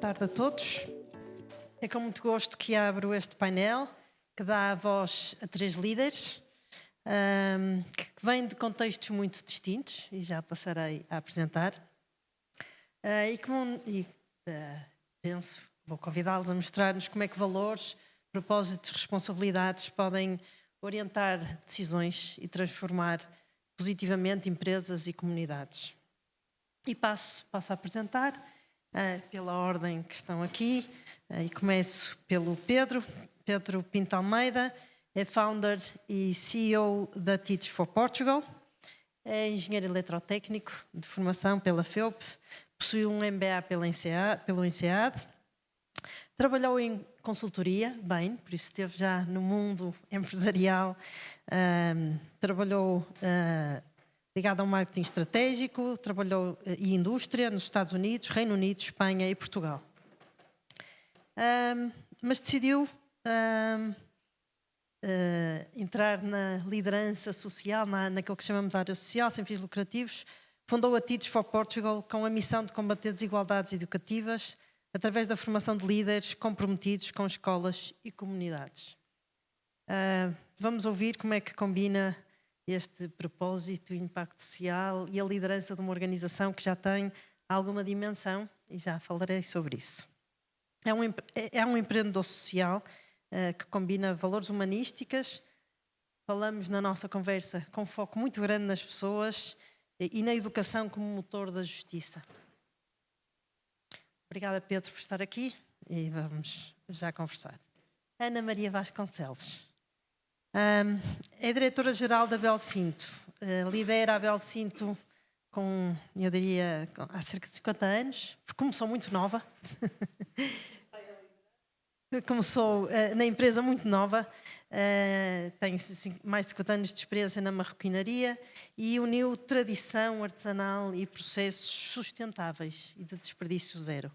tarde a todos. É com muito gosto que abro este painel, que dá a voz a 3 líderes, que vêm de contextos muito distintos, e já passarei a apresentar. Vou convidá-los a mostrar-nos como é que valores, propósitos, responsabilidades podem orientar decisões e transformar positivamente empresas e comunidades. E passo a apresentar, pela ordem que estão aqui, e começo pelo Pedro Pinto Almeida, é founder e CEO da Teach for Portugal, é engenheiro eletrotécnico de formação pela FEUP, possui um MBA pelo INSEAD, trabalhou em consultoria, por isso esteve já no mundo empresarial, trabalhou ligado ao marketing estratégico, trabalhou e indústria nos Estados Unidos, Reino Unido, Espanha e Portugal. Mas decidiu entrar na liderança social, naquilo que chamamos de área social, sem fins lucrativos. Fundou a Teach for Portugal com a missão de combater desigualdades educativas através da formação de líderes comprometidos com escolas e comunidades. Vamos ouvir como é que combina este propósito, impacto social e a liderança de uma organização que já tem alguma dimensão, e já falarei sobre isso. É um empreendedor social que combina valores humanísticos. Falamos na nossa conversa com um foco muito grande nas pessoas e na educação como motor da justiça. Obrigada, Pedro, por estar aqui e vamos já conversar. Ana Maria Vasconcelos. É diretora-geral da Belsinto. Lidera a Belsinto há cerca de 50 anos, porque começou muito nova. Começou na empresa muito nova, tem mais de 50 anos de experiência na marroquinaria e uniu tradição artesanal e processos sustentáveis e de desperdício zero.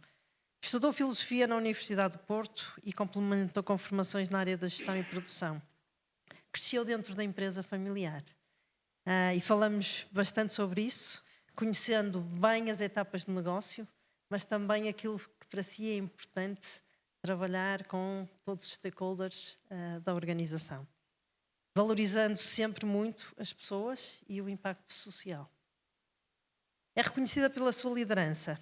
Estudou filosofia na Universidade do Porto e complementou com formações na área da gestão e produção. Cresceu dentro da empresa familiar. E falamos bastante sobre isso, conhecendo bem as etapas do negócio, mas também aquilo que para si é importante trabalhar com todos os stakeholders da organização, valorizando sempre muito as pessoas e o impacto social. É reconhecida pela sua liderança,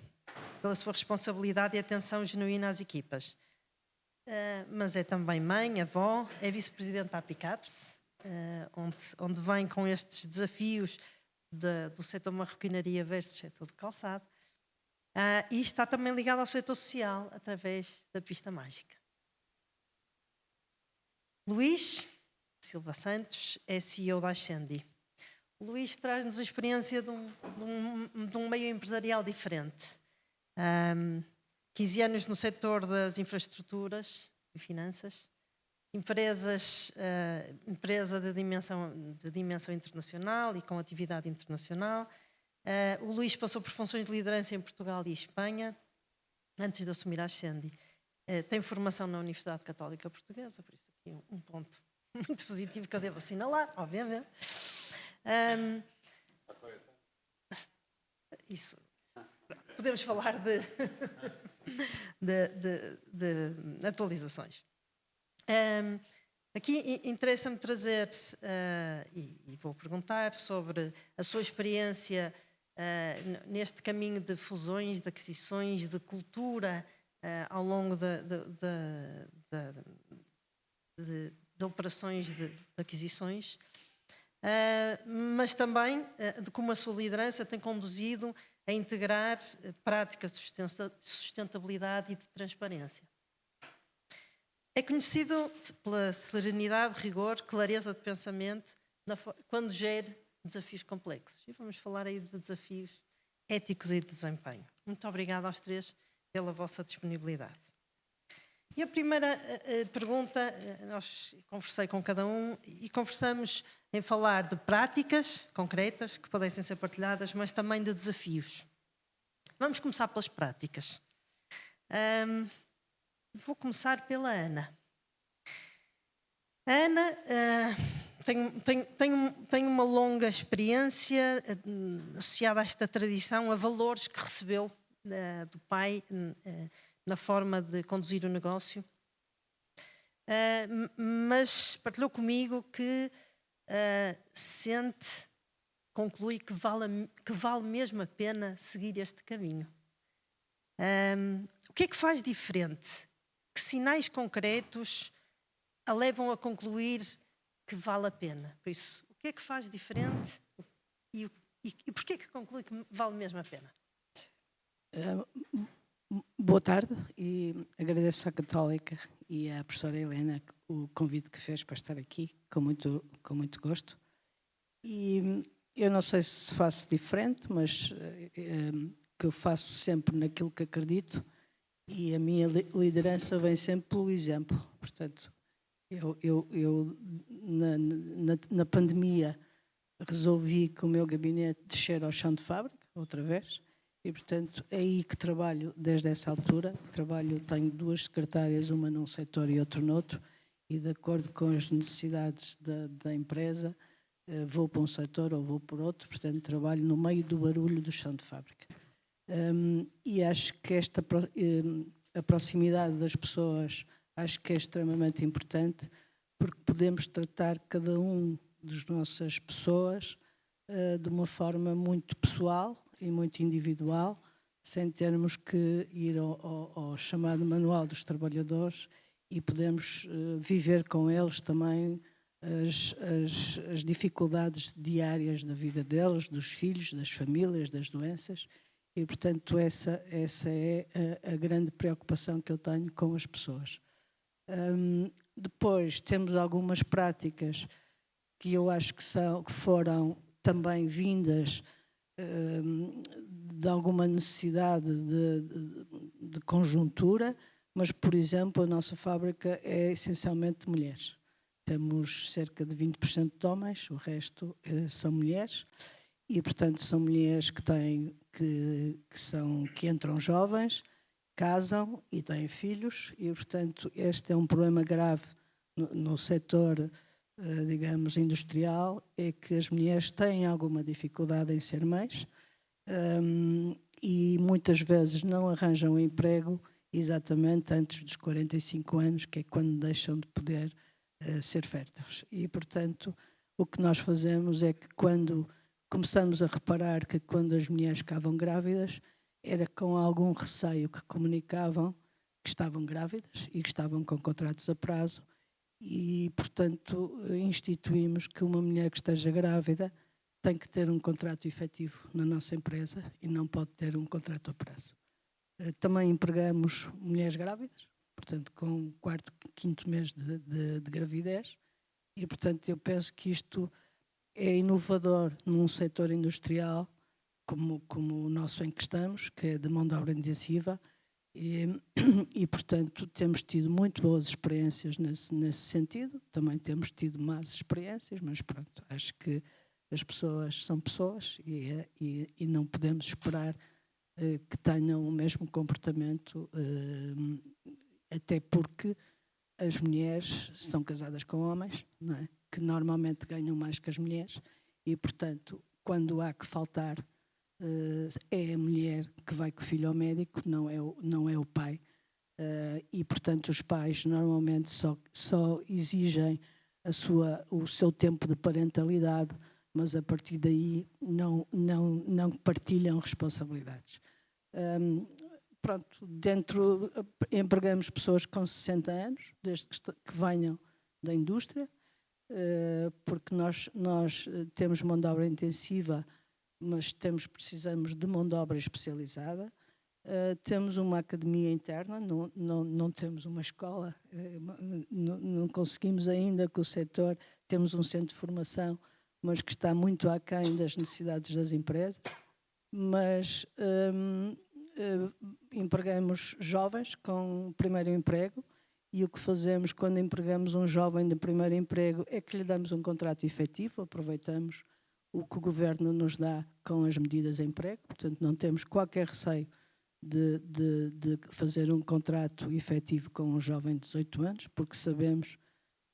pela sua responsabilidade e atenção genuína às equipas. Mas é também mãe, avó, é vice-presidente da Apicaps, onde vem com estes desafios do setor marroquinaria versus setor de calçado. E está também ligado ao setor social através da Pista Mágica. Luís Silva Santos é CEO da Ascendi. O Luís traz-nos a experiência de um meio empresarial diferente. 15 anos no setor das infraestruturas e finanças, empresa de dimensão internacional e com atividade internacional. O Luís passou por funções de liderança em Portugal e Espanha, antes de assumir a Ascendi. Tem formação na Universidade Católica Portuguesa, por isso aqui um ponto muito positivo que eu devo assinalar, obviamente. Isso. Podemos falar de atualizações. Aqui interessa-me trazer, e vou perguntar sobre a sua experiência neste caminho de fusões, de aquisições, de cultura ao longo de operações de aquisições, mas também de como a sua liderança tem conduzido a integrar práticas de sustentabilidade e de transparência. É conhecido pela serenidade, rigor, clareza de pensamento quando gera desafios complexos. E vamos falar aí de desafios éticos e de desempenho. Muito obrigada aos três pela vossa disponibilidade. E a primeira pergunta, nós conversei com cada um e conversamos em falar de práticas concretas que pudessem ser partilhadas, mas também de desafios. Vamos começar pelas práticas. Vou começar pela Ana. A Ana tem uma longa experiência associada a esta tradição, a valores que recebeu do pai na forma de conduzir o negócio, mas partilhou comigo que conclui que vale mesmo a pena seguir este caminho. O que é que faz diferente? Que sinais concretos a levam a concluir que vale a pena? Por isso, o que é que faz diferente e porquê que conclui que vale mesmo a pena? Boa tarde e agradeço à Católica e à professora Helena o convite que fez para estar aqui, com muito gosto. E eu não sei se faço diferente, mas que eu faço sempre naquilo que acredito e a minha liderança vem sempre pelo exemplo. Portanto, eu na pandemia resolvi que o meu gabinete descer ao chão de fábrica, outra vez, e portanto é aí que trabalho desde essa altura. Tenho 2 secretárias, uma num setor e outra noutro, e de acordo com as necessidades da empresa, vou para um setor ou vou por outro, portanto trabalho no meio do barulho do chão de fábrica. E acho que a proximidade das pessoas acho que é extremamente importante, porque podemos tratar cada um das nossas pessoas de uma forma muito pessoal e muito individual, sem termos que ir ao chamado Manual dos Trabalhadores, e podemos viver com eles também as dificuldades diárias da vida deles, dos filhos, das famílias, das doenças, e portanto essa é a grande preocupação que eu tenho com as pessoas. Depois temos algumas práticas que eu acho que foram também vindas de alguma necessidade de conjuntura, mas, por exemplo, a nossa fábrica é essencialmente de mulheres. Temos cerca de 20% de homens, o resto são mulheres, e, portanto, são mulheres que entram jovens, casam e têm filhos, e, portanto, este é um problema grave no setor, digamos, industrial, é que as mulheres têm alguma dificuldade em ser mães e muitas vezes não arranjam emprego exatamente antes dos 45 anos, que é quando deixam de poder ser férteis. E, portanto, o que nós fazemos é que quando começamos a reparar que quando as mulheres ficavam grávidas, era com algum receio que comunicavam que estavam grávidas e que estavam com contratos a prazo, e, portanto, instituímos que uma mulher que esteja grávida tem que ter um contrato efetivo na nossa empresa e não pode ter um contrato a prazo. Também empregamos mulheres grávidas, portanto, com o 4º, 5º mês de gravidez, e, portanto, eu penso que isto é inovador num setor industrial como o nosso em que estamos, que é de mão de obra intensiva, e, portanto, temos tido muito boas experiências nesse sentido. Também temos tido más experiências, mas pronto, acho que as pessoas são pessoas e não podemos esperar que tenham o mesmo comportamento, até porque as mulheres são casadas com homens, não é? Que normalmente ganham mais que as mulheres, e, portanto, quando há que faltar, é a mulher que vai com o filho ao médico, não é o pai. E, portanto, os pais normalmente só exigem o seu tempo de parentalidade, mas a partir daí não partilham responsabilidades. Pronto, empregamos pessoas com 60 anos, desde que venham da indústria, porque nós temos mão de obra intensiva, mas precisamos de mão de obra especializada. Temos uma academia interna, não temos uma escola, não conseguimos ainda que o setor, temos um centro de formação, mas que está muito aquém das necessidades das empresas. Mas empregamos jovens com primeiro emprego, e o que fazemos quando empregamos um jovem de primeiro emprego é que lhe damos um contrato efetivo, aproveitamos o que o governo nos dá com as medidas de emprego, portanto não temos qualquer receio de fazer um contrato efetivo com um jovem de 18 anos, porque sabemos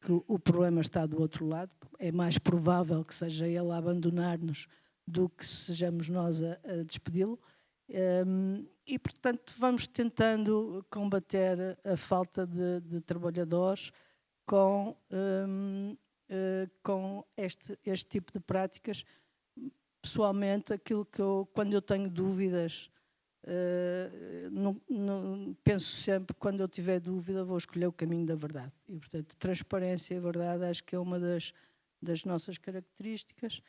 que o problema está do outro lado. É mais provável que seja ele a abandonar-nos do que sejamos nós a despedi-lo, E, portanto, vamos tentando combater a falta de trabalhadores com este tipo de práticas. Pessoalmente, quando eu tenho dúvidas, penso sempre, quando eu tiver dúvida, vou escolher o caminho da verdade. E, portanto, transparência e verdade acho que é uma das nossas características,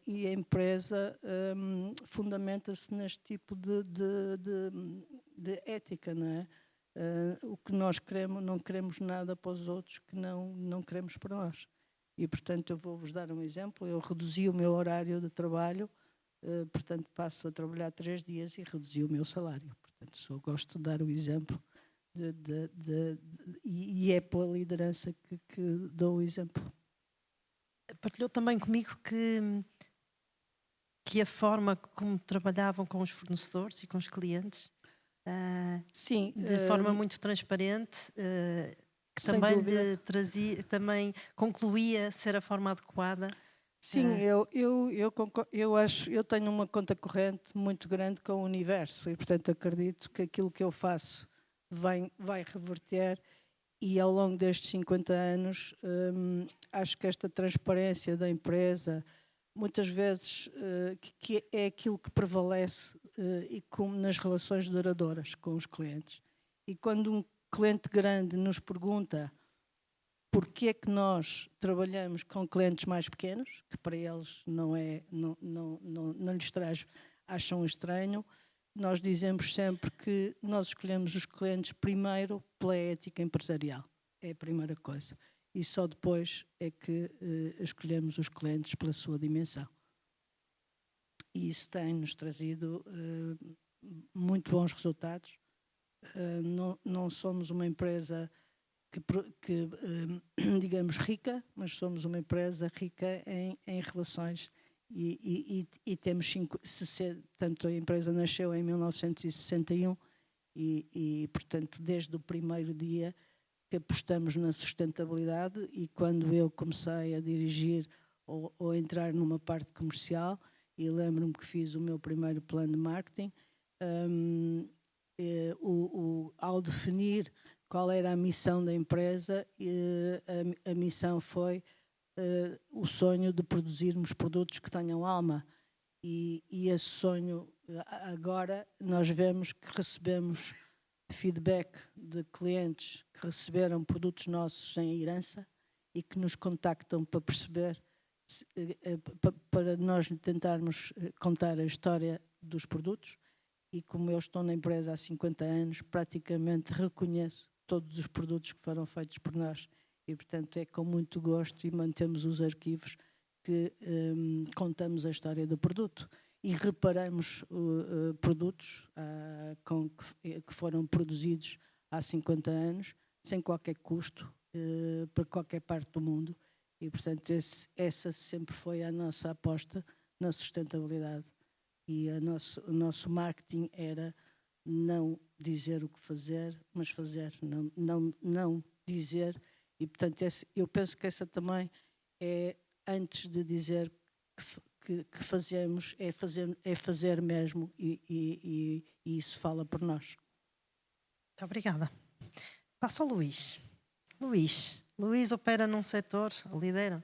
e a empresa fundamenta-se neste tipo de ética, não é? O que nós queremos, não queremos nada para os outros que não queremos para nós. E, portanto, eu vou-vos dar um exemplo. Eu reduzi o meu horário de trabalho, portanto, passo a trabalhar 3 dias e reduzi o meu salário. Portanto, só gosto de dar o exemplo e é pela liderança que dou o exemplo. Partilhou também comigo que a forma como trabalhavam com os fornecedores e com os clientes, sim, de forma muito transparente, que sem também dúvida. lhe trazia, também concluía ser a forma adequada. Sim, eu acho, eu tenho uma conta corrente muito grande com o universo e, portanto, acredito que aquilo que eu faço vai reverter, e ao longo destes 50 anos acho que esta transparência da empresa, muitas vezes, que é aquilo que prevalece e como nas relações duradouras com os clientes. E quando um cliente grande nos pergunta porque é que nós trabalhamos com clientes mais pequenos, que para eles não lhes traz, acham estranho, nós dizemos sempre que nós escolhemos os clientes primeiro pela ética empresarial, é a primeira coisa, e só depois é que escolhemos os clientes pela sua dimensão. E isso tem-nos trazido muito bons resultados. Não somos uma empresa que digamos, rica, mas somos uma empresa rica em relações e temos tanto a empresa nasceu em 1961 e, portanto, desde o primeiro dia que apostamos na sustentabilidade, e quando eu comecei a dirigir ou entrar numa parte comercial, e lembro-me que fiz o meu primeiro plano de marketing, ao definir qual era a missão da empresa, a missão foi o sonho de produzirmos produtos que tenham alma, e esse sonho, agora nós vemos que recebemos feedback de clientes que receberam produtos nossos em herança e que nos contactam para perceber, para nós tentarmos contar a história dos produtos. E como eu estou na empresa há 50 anos, praticamente reconheço todos os produtos que foram feitos por nós. E, portanto, é com muito gosto e mantemos os arquivos que contamos a história do produto. E reparamos produtos que foram produzidos há 50 anos, sem qualquer custo, para qualquer parte do mundo. E, portanto, essa sempre foi a nossa aposta na sustentabilidade. E o nosso marketing era não dizer o que fazer, mas fazer, não dizer. E, portanto, eu penso que essa também é, antes de dizer que fazemos, é fazer mesmo, e isso fala por nós. Muito obrigada. Passo ao Luís. Luís opera num setor, lidera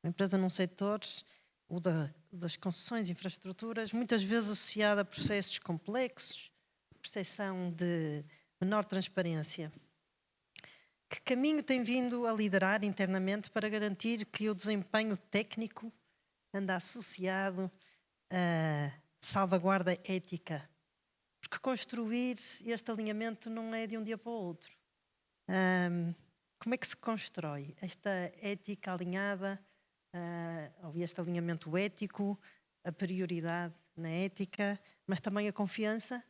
uma empresa num setor, o das concessões e infraestruturas, muitas vezes associado a processos complexos, percepção de menor transparência. Que caminho tem vindo a liderar internamente para garantir que o desempenho técnico anda associado a salvaguarda ética? Porque construir este alinhamento não é de um dia para o outro. Como é que se constrói esta ética alinhada, ou este alinhamento ético, a prioridade na ética, mas também a confiança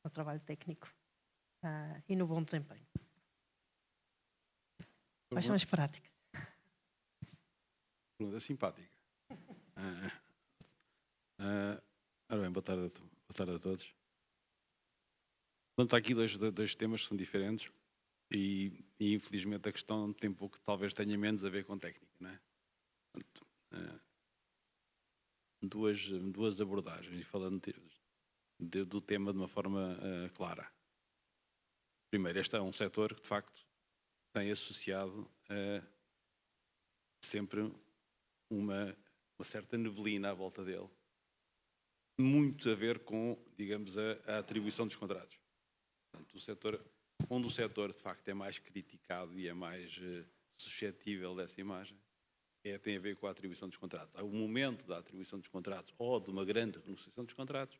no trabalho técnico e no bom desempenho? Quais são as práticas? Pergunta simpática. Ora bem, boa tarde a todos. Portanto, há aqui dois temas que são diferentes e infelizmente a questão tem pouco, talvez tenha menos a ver com técnica, não é? Portanto, duas abordagens, e falando do tema de uma forma clara. Primeiro, este é um setor que, de facto, tem associado sempre uma certa neblina à volta dele, muito a ver com, digamos, a atribuição dos contratos. Portanto, onde o setor, de facto, é mais criticado e é mais suscetível dessa imagem, tem a ver com a atribuição dos contratos. O momento da atribuição dos contratos ou de uma grande renegociação dos contratos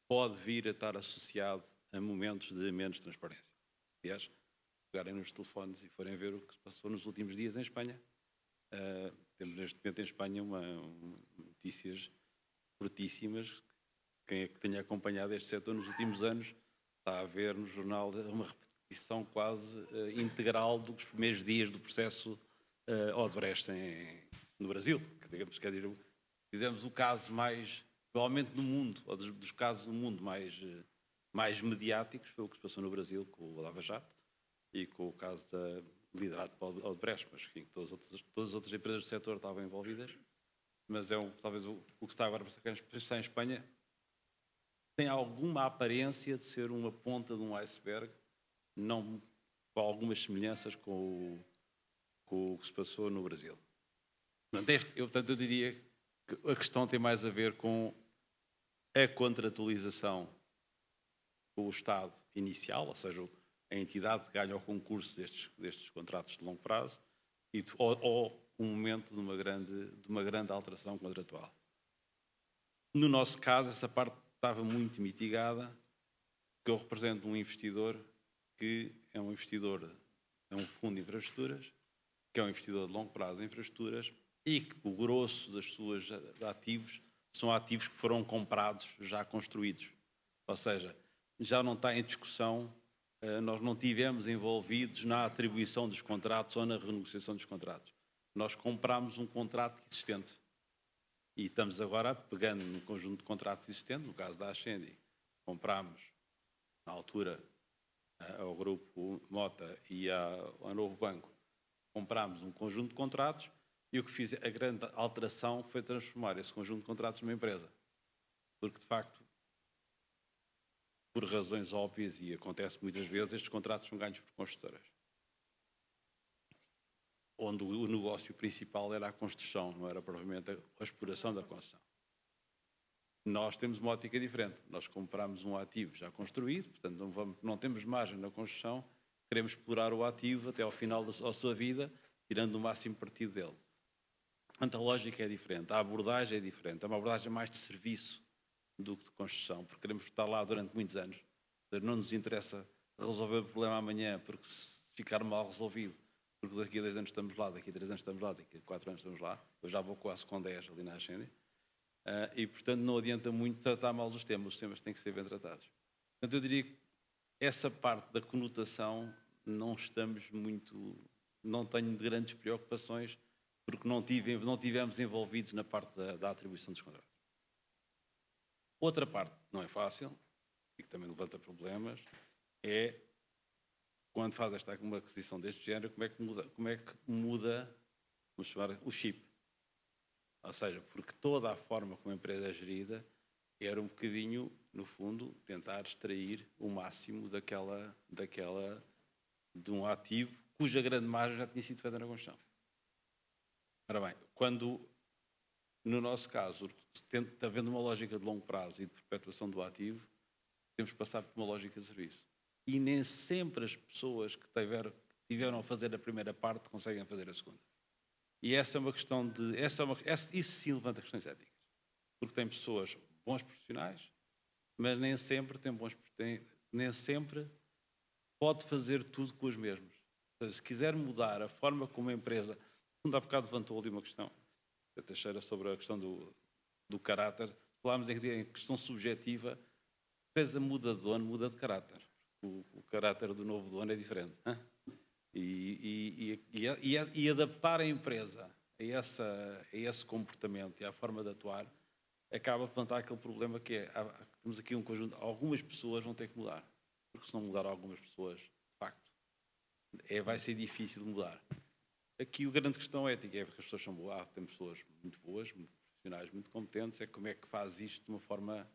pode vir a estar associado a momentos de menos transparência. Aliás, pegarem nos telefones e forem ver o que se passou nos últimos dias em Espanha. Temos neste momento em Espanha notícias fortíssimas. Quem é que tenha acompanhado este setor nos últimos anos está a ver no jornal uma repetição quase integral dos primeiros dias do processo Odebrecht no Brasil. Digamos, quer dizer, fizemos o caso mais, provavelmente no mundo, ou dos casos do mundo mais mediáticos, foi o que se passou no Brasil com o Lava Jato e com o caso liderado pelo Odebrecht, mas enfim, todas as outras empresas do setor estavam envolvidas. Mas talvez o que está agora a passar em Espanha tem alguma aparência de ser uma ponta de um iceberg, não com algumas semelhanças com o que se passou no Brasil. Portanto, eu diria que a questão tem mais a ver com a contratualização com o Estado inicial, ou seja, a entidade que ganha o concurso destes contratos de longo prazo, ou um momento de uma grande alteração contratual. No nosso caso, essa parte estava muito mitigada, porque eu represento um investidor que é um fundo de infraestruturas, que é um investidor de longo prazo em infraestruturas e que o grosso das suas ativos são ativos que foram comprados já construídos. Ou seja, já não está em discussão, nós não tivemos envolvidos na atribuição dos contratos ou na renegociação dos contratos. Nós comprámos um contrato existente e estamos agora pegando no conjunto de contratos existentes, no caso da Ascendi, comprámos na altura ao grupo Mota e ao Novo Banco, comprámos um conjunto de contratos e o que fiz, a grande alteração foi transformar esse conjunto de contratos numa empresa. Porque, de facto, por razões óbvias, e acontece muitas vezes, estes contratos são ganhos por construtoras. Onde o negócio principal era a construção, não era propriamente a exploração da construção. Nós temos uma ótica diferente. Nós compramos um ativo já construído, portanto não temos margem na construção, queremos explorar o ativo até ao final da sua vida, tirando o máximo partido dele. Portanto, a lógica é diferente, a abordagem é diferente, é uma abordagem mais de serviço do que de construção, porque queremos estar lá durante muitos anos. Não nos interessa resolver o problema amanhã, porque se ficar mal resolvido, porque daqui a 2 anos estamos lá, daqui a 3 anos estamos lá, daqui a 4 anos estamos lá, eu já vou quase com 10 ali na Ascendi, e portanto não adianta muito tratar mal os temas têm que ser bem tratados. Portanto, eu diria que essa parte da conotação não tenho grandes preocupações, porque não tivemos envolvidos na parte da atribuição dos contratos. Outra parte que não é fácil, e que também levanta problemas, é quando faz uma aquisição deste género, como é que muda, vamos chamar, o chip. Ou seja, porque toda a forma como a empresa é gerida era um bocadinho, no fundo, tentar extrair o máximo de um ativo cuja grande margem já tinha sido feita na construção. Ora bem, quando, no nosso caso, havendo uma lógica de longo prazo e de perpetuação do ativo, temos que passar por uma lógica de serviço. E nem sempre as pessoas que tiveram a fazer a primeira parte conseguem fazer a segunda. E essa é uma questão isso sim levanta questões éticas. Porque tem pessoas, bons profissionais, mas nem sempre nem sempre pode fazer tudo com os mesmos. Se quiser mudar a forma como a empresa... Há bocado levantou ali uma questão, a Teixeira, sobre a questão do caráter. Falámos em questão subjetiva, a empresa muda de dono, muda de caráter. O caráter do novo dono é diferente. E adaptar a empresa a esse comportamento e à forma de atuar acaba por levantar aquele problema que é, temos aqui um conjunto, algumas pessoas vão ter que mudar, porque se não mudar algumas pessoas, de facto, vai ser difícil de mudar. Aqui a grande questão ética é porque as pessoas são boas, tem pessoas muito boas, muito profissionais, muito competentes, é como é que faz isto de uma forma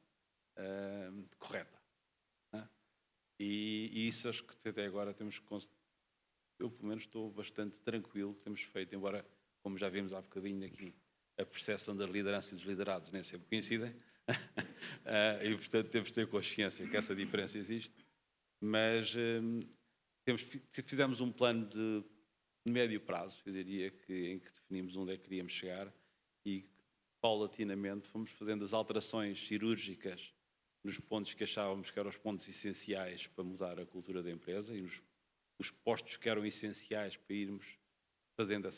correta. Né? E isso acho que até agora temos eu pelo menos estou bastante tranquilo que temos feito, embora, como já vimos há bocadinho aqui, a percepção da liderança e dos liderados nem sempre coincidem, e portanto temos de ter consciência que essa diferença existe, mas fizemos um plano de médio prazo, eu diria, em que definimos onde é que queríamos chegar e paulatinamente fomos fazendo as alterações cirúrgicas nos pontos que achávamos que eram os pontos essenciais para mudar a cultura da empresa e nos postos que eram essenciais para irmos fazendo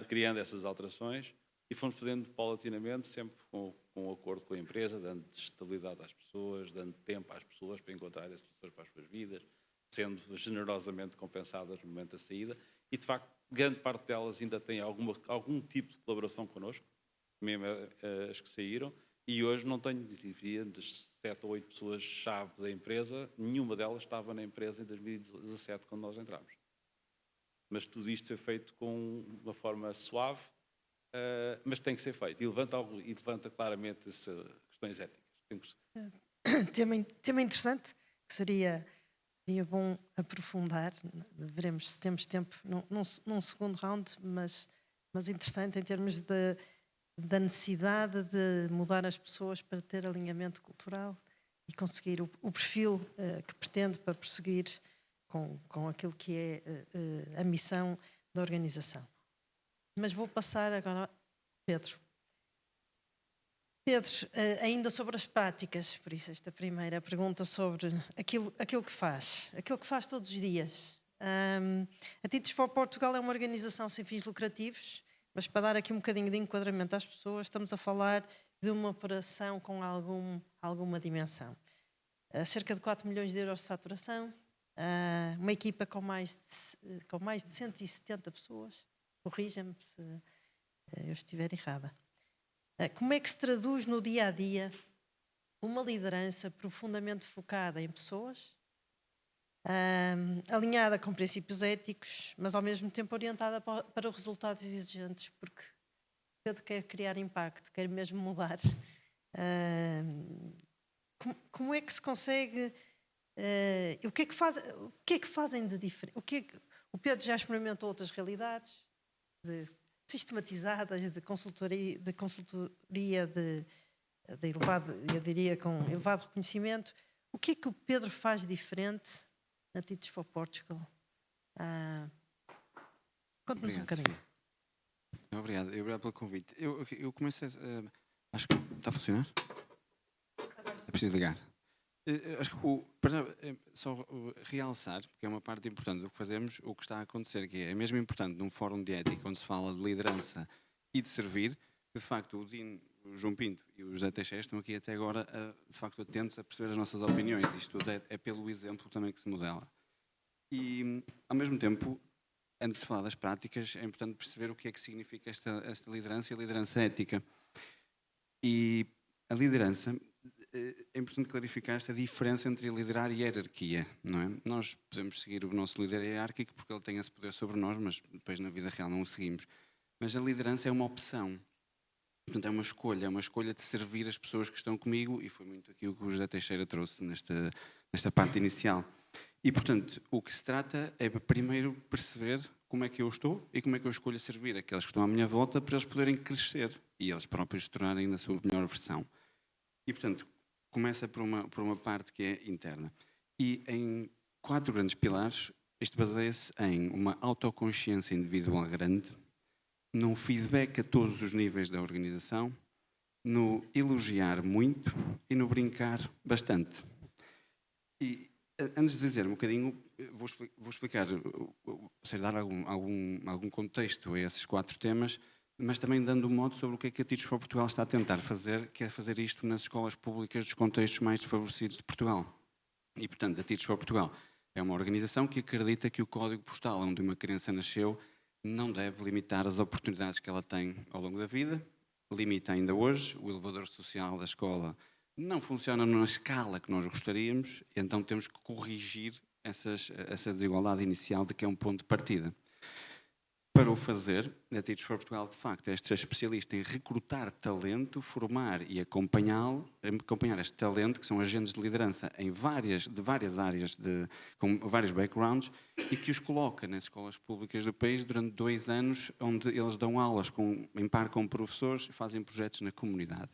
criando essas alterações, e fomos fazendo paulatinamente, sempre com acordo com a empresa, dando estabilidade às pessoas, dando tempo às pessoas para encontrarem as pessoas para as suas vidas, sendo generosamente compensadas no momento da saída, e de facto grande parte delas ainda tem algum tipo de colaboração connosco, mesmo as que saíram, e hoje não tenho, diria, das 7 ou 8 pessoas-chave da empresa, nenhuma delas estava na empresa em 2017 quando nós entramos. Mas tudo isto é feito com uma forma suave, mas tem que ser feito, e levanta claramente questões éticas. Tema interessante, que seria bom aprofundar, veremos se temos tempo num segundo round, mas interessante em termos da necessidade de mudar as pessoas para ter alinhamento cultural e conseguir o perfil que pretende para prosseguir com aquilo que é a missão da organização. Mas vou passar agora a Pedro. Pedro, ainda sobre as práticas, por isso esta primeira pergunta sobre aquilo que faz todos os dias. A Teach for Portugal é uma organização sem fins lucrativos, mas para dar aqui um bocadinho de enquadramento às pessoas, estamos a falar de uma operação com alguma dimensão. Cerca de 4 milhões de euros de faturação, uma equipa com mais de 170 pessoas, corrija-me se eu estiver errada. Como é que se traduz no dia-a-dia uma liderança profundamente focada em pessoas, alinhada com princípios éticos, mas ao mesmo tempo orientada para resultados exigentes, porque Pedro quer criar impacto, quer mesmo mudar. Como é que se consegue... o que é que fazem de diferente? O Pedro já experimentou outras realidades sistematizadas, de consultoria de elevado, eu diria, com elevado reconhecimento. O que é que o Pedro faz diferente na Teach for Portugal? Conte-nos um bocadinho. Obrigado pelo convite. Eu começo a... acho que está a funcionar? É preciso ligar. Acho que só realçar, porque é uma parte importante do que fazemos, o que está a acontecer, que é mesmo importante num fórum de ética onde se fala de liderança e de servir, que de facto o Dino, o João Pinto e o José Teixeira estão aqui até agora de facto atentos a perceber as nossas opiniões. Isto é pelo exemplo também que se modela. E ao mesmo tempo, antes de falar das práticas, é importante perceber o que é que significa esta liderança e a liderança ética. E a liderança... É importante clarificar esta diferença entre liderar e hierarquia, não é? Nós podemos seguir o nosso líder hierárquico porque ele tem esse poder sobre nós, mas depois na vida real não o seguimos. Mas a liderança é uma opção. Portanto, é uma escolha de servir as pessoas que estão comigo, e foi muito aquilo que o José Teixeira trouxe nesta parte inicial. E, portanto, o que se trata é primeiro perceber como é que eu estou e como é que eu escolho servir aqueles que estão à minha volta para eles poderem crescer e eles próprios se tornarem na sua melhor versão. E, portanto, começa por uma parte que é interna. E em 4 grandes pilares, isto baseia-se em uma autoconsciência individual grande, num feedback a todos os níveis da organização, no elogiar muito e no brincar bastante. E antes de dizer um bocadinho, vou explicar, dar algum contexto a esses 4 temas, mas também dando um modo sobre o que é que a Teach for Portugal está a tentar fazer, que é fazer isto nas escolas públicas dos contextos mais desfavorecidos de Portugal. E, portanto, a Teach for Portugal é uma organização que acredita que o código postal onde uma criança nasceu não deve limitar as oportunidades que ela tem ao longo da vida, limita ainda hoje, o elevador social da escola não funciona na escala que nós gostaríamos, e então temos que corrigir essa desigualdade inicial de que é um ponto de partida. para o fazer, a Teach for Portugal, de facto, é ser especialista em recrutar talento, formar e acompanhar este talento, que são agentes de liderança de várias áreas, com vários backgrounds, e que os coloca nas escolas públicas do país durante 2 anos, onde eles dão aulas em par com professores e fazem projetos na comunidade.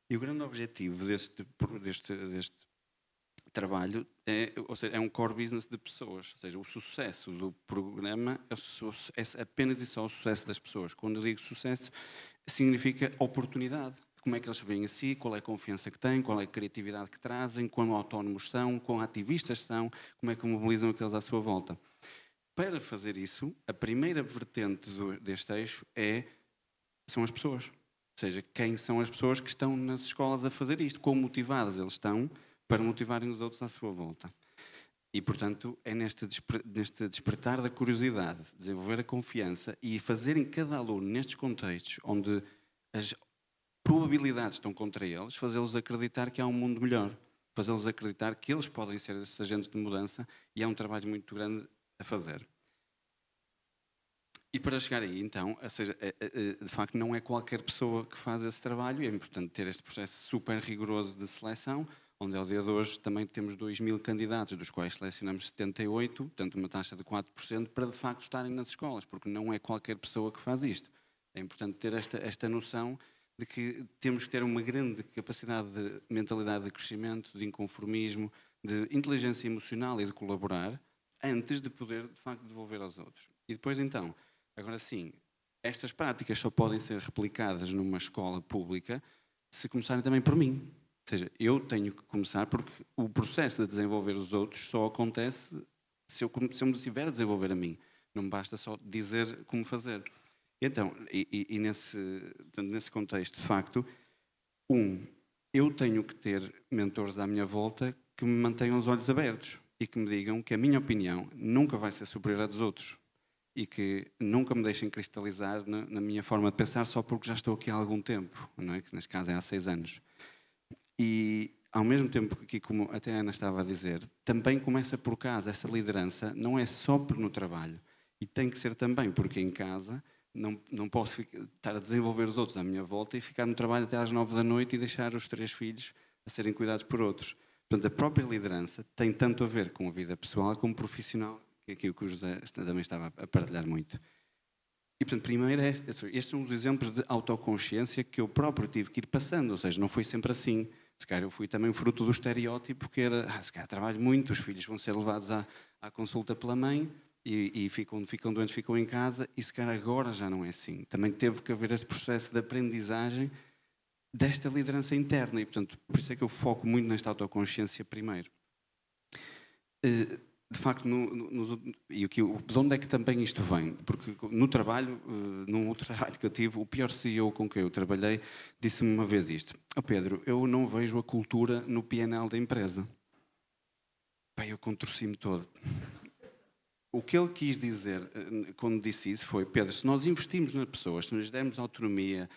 E o grande objetivo deste trabalho é um core business de pessoas, ou seja, o sucesso do programa é apenas e só o sucesso das pessoas. Quando eu digo sucesso, significa oportunidade. Como é que eles veem a si, qual é a confiança que têm, qual é a criatividade que trazem, quão autónomos são, quão ativistas são, como é que mobilizam aqueles à sua volta. Para fazer isso, a primeira vertente deste eixo são as pessoas. Ou seja, quem são as pessoas que estão nas escolas a fazer isto, quão motivadas eles estão para motivarem os outros à sua volta. E, portanto, é neste despertar da curiosidade, desenvolver a confiança e fazer em cada aluno, nestes contextos, onde as probabilidades estão contra eles, fazê-los acreditar que há um mundo melhor, fazê-los acreditar que eles podem ser esses agentes de mudança, e é um trabalho muito grande a fazer. E para chegar aí, então, ou seja, de facto não é qualquer pessoa que faz esse trabalho, e é importante ter este processo super rigoroso de seleção, onde ao dia de hoje também temos 2.000 candidatos, dos quais selecionamos 78, portanto uma taxa de 4%, para de facto estarem nas escolas, porque não é qualquer pessoa que faz isto. É importante ter esta noção de que temos que ter uma grande capacidade de mentalidade de crescimento, de inconformismo, de inteligência emocional e de colaborar, antes de poder de facto devolver aos outros. E depois então, agora sim, estas práticas só podem ser replicadas numa escola pública se começarem também por mim. Ou seja, eu tenho que começar, porque o processo de desenvolver os outros só acontece se eu me estiver a desenvolver a mim. Não me basta só dizer como fazer. Então, nesse contexto, de facto, eu tenho que ter mentores à minha volta que me mantenham os olhos abertos e que me digam que a minha opinião nunca vai ser superior à dos outros e que nunca me deixem cristalizar na minha forma de pensar só porque já estou aqui há algum tempo, não é? Que neste caso é há 6 anos. E, ao mesmo tempo que, como até a Ana estava a dizer, também começa por casa. Essa liderança não é só no trabalho. E tem que ser também, porque em casa não posso estar a desenvolver os outros à minha volta e ficar no trabalho até às 9 da noite e deixar os 3 filhos a serem cuidados por outros. Portanto, a própria liderança tem tanto a ver com a vida pessoal como profissional, que é aquilo que o José também estava a partilhar muito. E, portanto, primeiro, estes são os exemplos de autoconsciência que eu próprio tive que ir passando, ou seja, não foi sempre assim. Se calhar eu fui também fruto do estereótipo que era, se calhar trabalho muito, os filhos vão ser levados à consulta pela mãe e ficam doentes, ficam em casa, e se calhar agora já não é assim. Também teve que haver este processo de aprendizagem desta liderança interna e, portanto, por isso é que eu foco muito nesta autoconsciência primeiro. De facto, de onde é que também isto vem? Porque no trabalho, num outro trabalho que eu tive, o pior CEO com quem eu trabalhei disse-me uma vez isto: Pedro, eu não vejo a cultura no PNL da empresa. Pai, eu contorci-me todo. O que ele quis dizer quando disse isso foi: Pedro, se nós investimos nas pessoas, se nos dermos autonomia,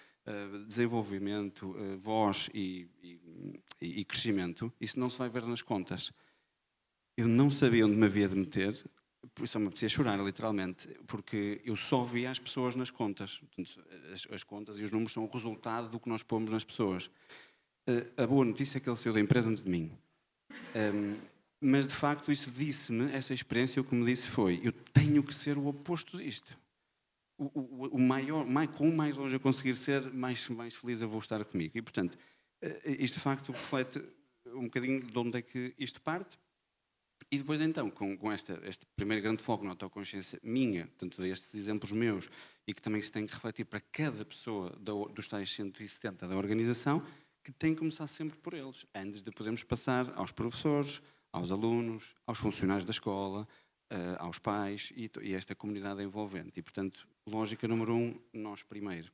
desenvolvimento, voz e crescimento, isso não se vai ver nas contas. Eu não sabia onde me havia de meter, por isso me apetecia chorar, literalmente, porque eu só via as pessoas nas contas. Portanto, as contas e os números são o resultado do que nós pomos nas pessoas. A boa notícia é que ele saiu da empresa antes de mim. Mas, de facto, isso disse-me, essa experiência, o que me disse foi: eu tenho que ser o oposto disto. Com o mais longe eu conseguir ser, mais feliz eu vou estar comigo. E, portanto, isto, de facto, reflete um bocadinho de onde é que isto parte. E depois, então, com este primeiro grande foco na autoconsciência minha, tanto destes exemplos meus, e que também se tem que refletir para cada pessoa dos tais 170 da organização, que tem que começar sempre por eles, antes de podermos passar aos professores, aos alunos, aos funcionários da escola, aos pais e esta comunidade envolvente. E, portanto, lógica número 1, nós primeiro.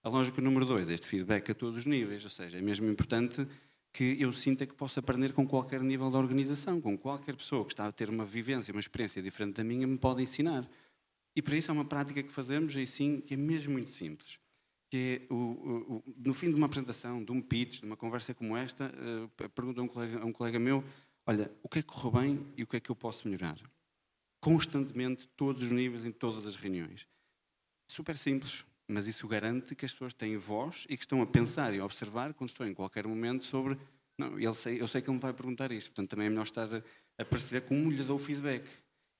A lógica número 2, este feedback a todos os níveis, ou seja, é mesmo importante que eu sinta que posso aprender com qualquer nível da organização, com qualquer pessoa que está a ter uma vivência, uma experiência diferente da minha, me pode ensinar. E para isso é uma prática que fazemos, e sim, que é mesmo muito simples. Que é, no fim de uma apresentação, de um pitch, de uma conversa como esta, pergunto a um colega meu: olha, o que é que correu bem e o que é que eu posso melhorar? Constantemente, todos os níveis, em todas as reuniões. super simples, mas isso garante que as pessoas têm voz e que estão a pensar e a observar quando estou em qualquer momento sobre... Não, eu sei que ele me vai perguntar isto, portanto também é melhor estar a perceber como lhe dou o feedback.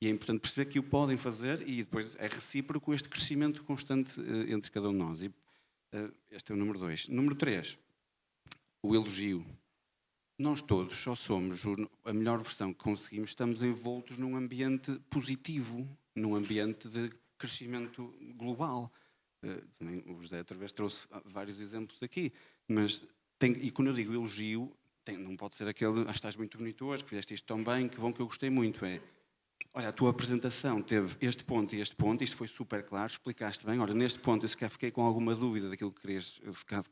E é importante perceber que o podem fazer e depois é recíproco este crescimento constante entre cada um de nós. E, este é o número 2. Número 3, o elogio. Nós todos só somos a melhor versão que conseguimos, estamos envoltos num ambiente positivo, num ambiente de crescimento global. Também o José outra vez trouxe vários exemplos aqui, mas e quando eu digo elogio, não pode ser aquele, estás muito bonito hoje, que fizeste isto tão bem, que bom, que eu gostei muito. Olha, a tua apresentação teve este ponto e este ponto, isto foi super claro, explicaste bem. Ora, neste ponto eu sequer fiquei com alguma dúvida daquilo que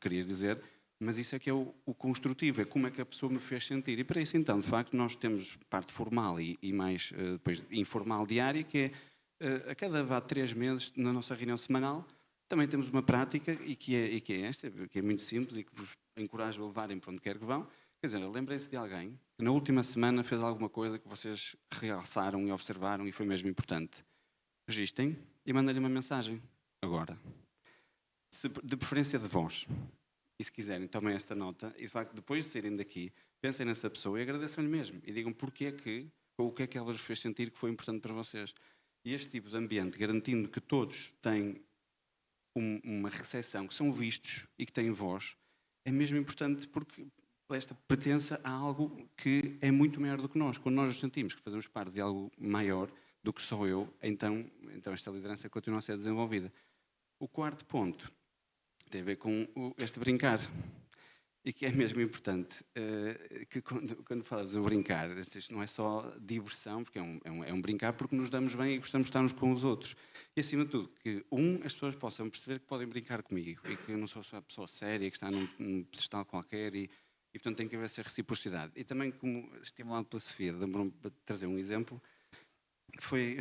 querias dizer, mas isso é que é o construtivo, é como é que a pessoa me fez sentir. E para isso, então, de facto, nós temos parte formal e mais depois informal diária, que é a cada 3 meses, na nossa reunião semanal, também temos uma prática e que é esta, que é muito simples e que vos encorajo a levarem para onde quer que vão. Quer dizer, lembrem-se de alguém que na última semana fez alguma coisa que vocês realçaram e observaram e foi mesmo importante. Registem e mandem-lhe uma mensagem agora. De preferência de voz. E se quiserem, tomem esta nota e de facto, depois de saírem daqui, pensem nessa pessoa e agradeçam-lhe mesmo. E digam ou o que é que ela vos fez sentir que foi importante para vocês. E este tipo de ambiente, garantindo que todos têm uma recepção, que são vistos e que têm voz, é mesmo importante porque esta pertença a algo que é muito maior do que nós. Quando nós nos sentimos que fazemos parte de algo maior do que só eu, então esta liderança continua a ser desenvolvida. O 4º ponto tem a ver com este brincar. E que é mesmo importante, que quando falas de brincar, isto não é só diversão, porque é um brincar porque nos damos bem e gostamos de estar uns com os outros. E acima de tudo, que as pessoas possam perceber que podem brincar comigo e que eu não sou só a pessoa séria que está num pedestal qualquer e portanto tem que haver essa reciprocidade. E também, como estimulado pela Sofia, lembro-me de trazer um exemplo. Foi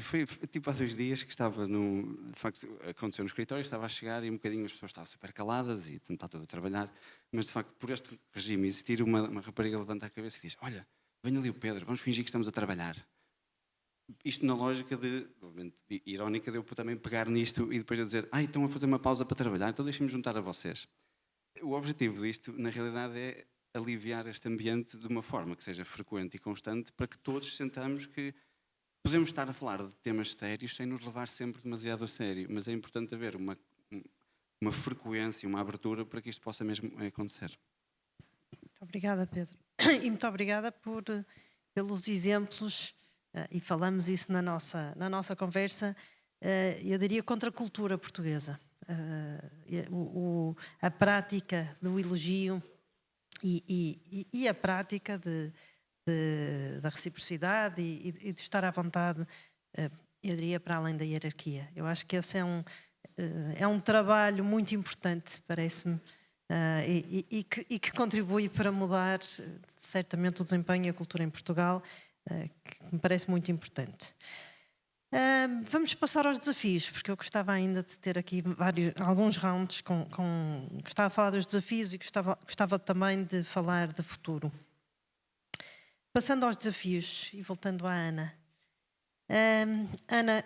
tipo há 2 dias que estava de facto, aconteceu no escritório, estava a chegar e um bocadinho as pessoas estavam super caladas e está tudo a trabalhar, mas de facto por este regime existir, uma rapariga levanta a cabeça e diz: olha, venha ali o Pedro, vamos fingir que estamos a trabalhar. Isto na lógica irónica de eu também pegar nisto e depois eu dizer: estão a fazer uma pausa para trabalhar, então deixem-me juntar a vocês. O objetivo disto, na realidade, é aliviar este ambiente de uma forma que seja frequente e constante para que todos sentamos que podemos estar a falar de temas sérios sem nos levar sempre demasiado a sério, mas é importante haver uma frequência, uma abertura para que isto possa mesmo acontecer. Muito obrigada, Pedro. E muito obrigada pelos exemplos, e falamos isso na nossa conversa, eu diria contra a cultura portuguesa. A prática do elogio e a prática da reciprocidade e de estar à vontade, eu diria, para além da hierarquia. Eu acho que esse é um trabalho muito importante, parece-me, e que contribui para mudar certamente o desempenho e a cultura em Portugal, que me parece muito importante. Vamos passar aos desafios, porque eu gostava ainda de ter aqui alguns rounds gostava de falar dos desafios e gostava também de falar de futuro. Passando aos desafios e voltando à Ana. Ana,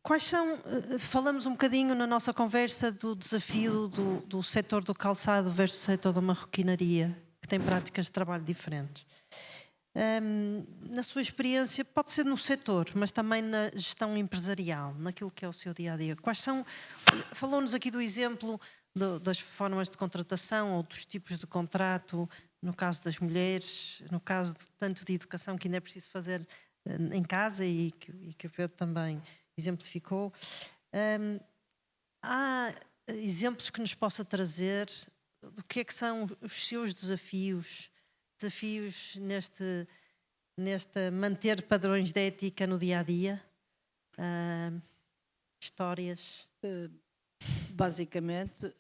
quais são... Falamos um bocadinho na nossa conversa do desafio do setor do calçado versus o setor da marroquinaria, que tem práticas de trabalho diferentes. Na sua experiência, pode ser no setor, mas também na gestão empresarial, naquilo que é o seu dia-a-dia. Quais são... Falou-nos aqui do exemplo das formas de contratação ou dos tipos de contrato, no caso das mulheres, no caso tanto de educação que ainda é preciso fazer em casa e que o Pedro também exemplificou. Há exemplos que nos possa trazer do que é que são os seus desafios neste manter padrões de ética no dia-a-dia? Histórias? Basicamente,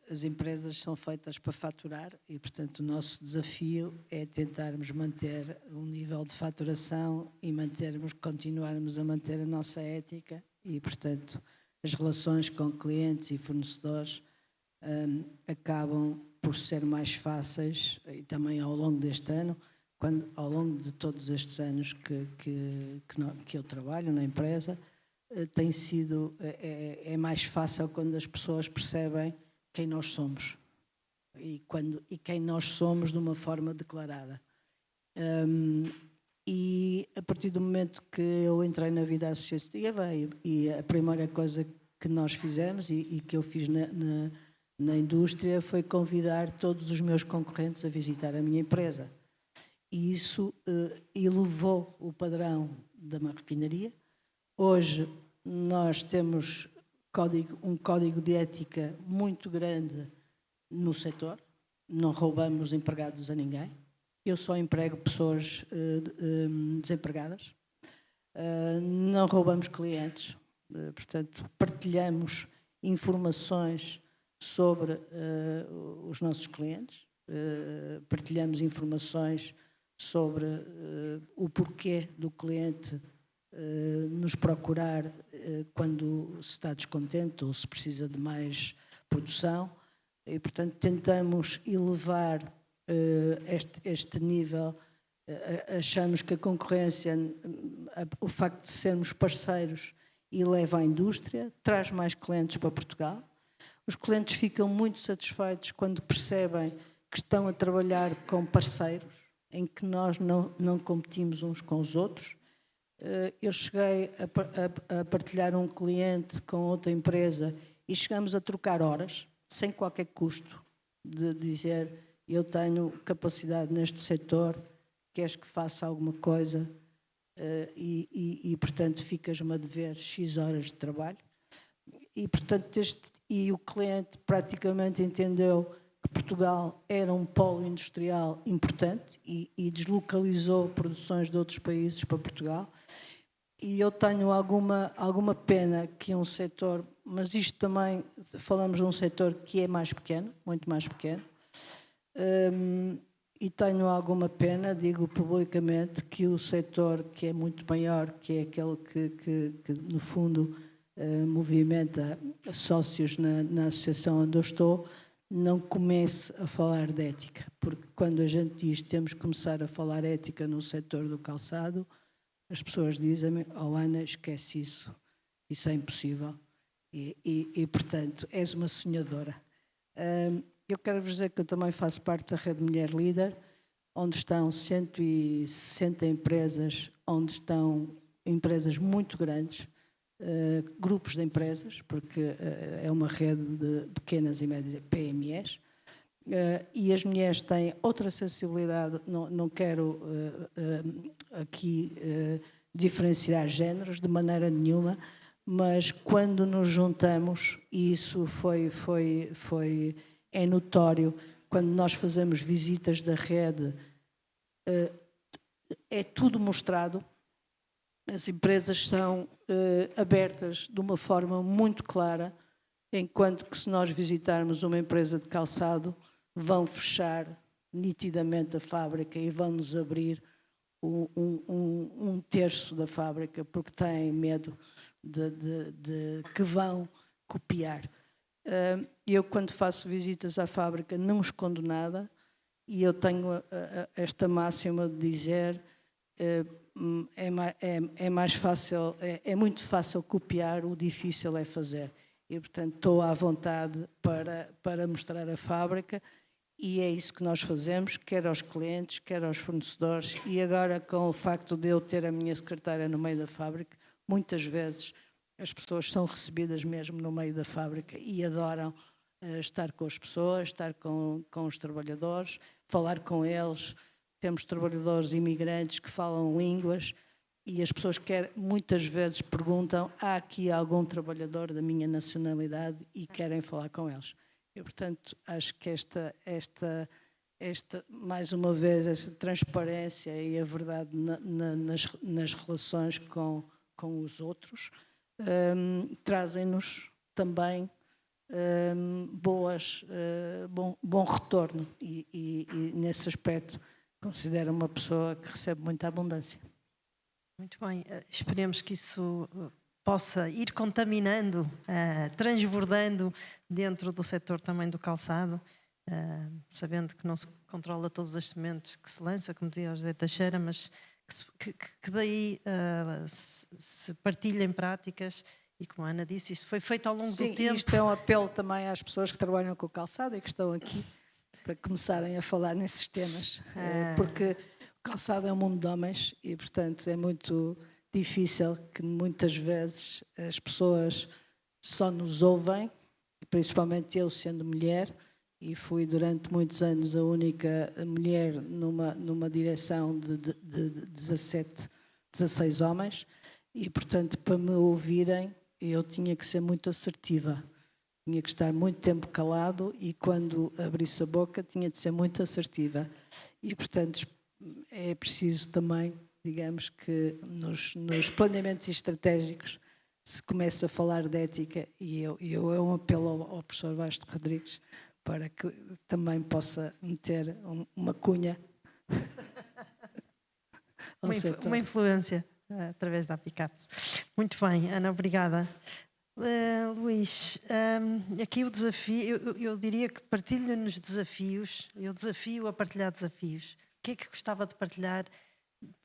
as empresas são feitas para faturar e, portanto, o nosso desafio é tentarmos manter um nível de faturação e continuarmos a manter a nossa ética e, portanto, as relações com clientes e fornecedores acabam por ser mais fáceis e também ao longo deste ano, ao longo de todos estes anos que eu trabalho na empresa, tem sido, é mais fácil quando as pessoas percebem quem nós somos e quem nós somos de uma forma declarada. E a partir do momento que eu entrei na vida associativa e a primeira coisa que nós fizemos e que eu fiz na indústria foi convidar todos os meus concorrentes a visitar a minha empresa. E isso elevou o padrão da marroquinaria. Hoje nós temos um código de ética muito grande no setor, não roubamos empregados a ninguém. Eu só emprego pessoas desempregadas, não roubamos clientes, portanto partilhamos informações sobre os nossos clientes, partilhamos informações sobre o porquê do cliente nos procurar quando se está descontente ou se precisa de mais produção e, portanto, tentamos elevar este nível. Achamos que a concorrência, o facto de sermos parceiros, eleva a indústria, traz mais clientes para Portugal. Os clientes ficam muito satisfeitos quando percebem que estão a trabalhar com parceiros, em que nós não competimos uns com os outros. Eu cheguei a partilhar um cliente com outra empresa e chegamos a trocar horas, sem qualquer custo, de dizer: eu tenho capacidade neste setor, queres que faça alguma coisa e portanto, ficas-me a dever X horas de trabalho. E, portanto, o cliente praticamente entendeu que Portugal era um polo industrial importante e deslocalizou produções de outros países para Portugal. E eu tenho alguma pena que um setor, mas isto também, falamos de um setor que é mais pequeno, muito mais pequeno, e tenho alguma pena, digo publicamente, que o setor que é muito maior, que é aquele que no fundo movimenta sócios na associação onde eu estou, não comece a falar de ética, porque quando a gente diz que temos que começar a falar ética no setor do calçado, as pessoas dizem-me: oh Ana, esquece isso é impossível e portanto és uma sonhadora. Eu quero vos dizer que eu também faço parte da Rede Mulher Líder, onde estão 160 empresas, onde estão empresas muito grandes, grupos de empresas, porque é uma rede de pequenas e médias PMEs, e as mulheres têm outra sensibilidade. Não quero aqui diferenciar géneros de maneira nenhuma, mas quando nos juntamos, e isso é notório, quando nós fazemos visitas da rede, é tudo mostrado. As empresas são abertas de uma forma muito clara, enquanto que se nós visitarmos uma empresa de calçado, vão fechar nitidamente a fábrica e vão-nos abrir um terço da fábrica, porque têm medo de que vão copiar. Eu, quando faço visitas à fábrica, não escondo nada, e eu tenho esta máxima de dizer: é mais fácil, é muito fácil copiar, o difícil é fazer. E, portanto, estou à vontade para mostrar a fábrica, e é isso que nós fazemos, quer aos clientes, quer aos fornecedores. E agora, com o facto de eu ter a minha secretária no meio da fábrica, muitas vezes as pessoas são recebidas mesmo no meio da fábrica e adoram estar com as pessoas, estar com os trabalhadores, falar com eles. Temos trabalhadores imigrantes que falam línguas e as pessoas muitas vezes perguntam: há aqui algum trabalhador da minha nacionalidade? E querem falar com eles. E, portanto, acho que esta mais uma vez, essa transparência e a verdade nas relações com os outros trazem-nos também bom retorno e nesse aspecto considero uma pessoa que recebe muita abundância. Muito bem, esperemos que isso possa ir contaminando, transbordando dentro do setor também do calçado, sabendo que não se controla todas as sementes que se lança, como dizia o José Teixeira, mas que daí se partilhem práticas e, como a Ana disse, isto foi feito ao longo Sim, do tempo. isto é um apelo também às pessoas que trabalham com calçado e que estão aqui para começarem a falar nesses temas, porque o calçado é um mundo de homens e, portanto, é muito difícil que muitas vezes as pessoas só nos ouvem, principalmente eu sendo mulher, e fui durante muitos anos a única mulher numa direção de 16 homens, e, portanto, para me ouvirem, eu tinha que ser muito assertiva. Tinha que estar muito tempo calado e, quando abrisse a boca, tinha de ser muito assertiva. E, portanto, é preciso também, digamos, que nos planeamentos estratégicos se comece a falar de ética, e é um apelo ao professor Basto Rodrigues para que também possa meter uma cunha ao setor. Uma influência através da Apicaps. Muito bem, Ana, obrigada. Luís, aqui o desafio, eu diria que partilha-nos desafios, eu desafio a partilhar desafios. O que é que gostava de partilhar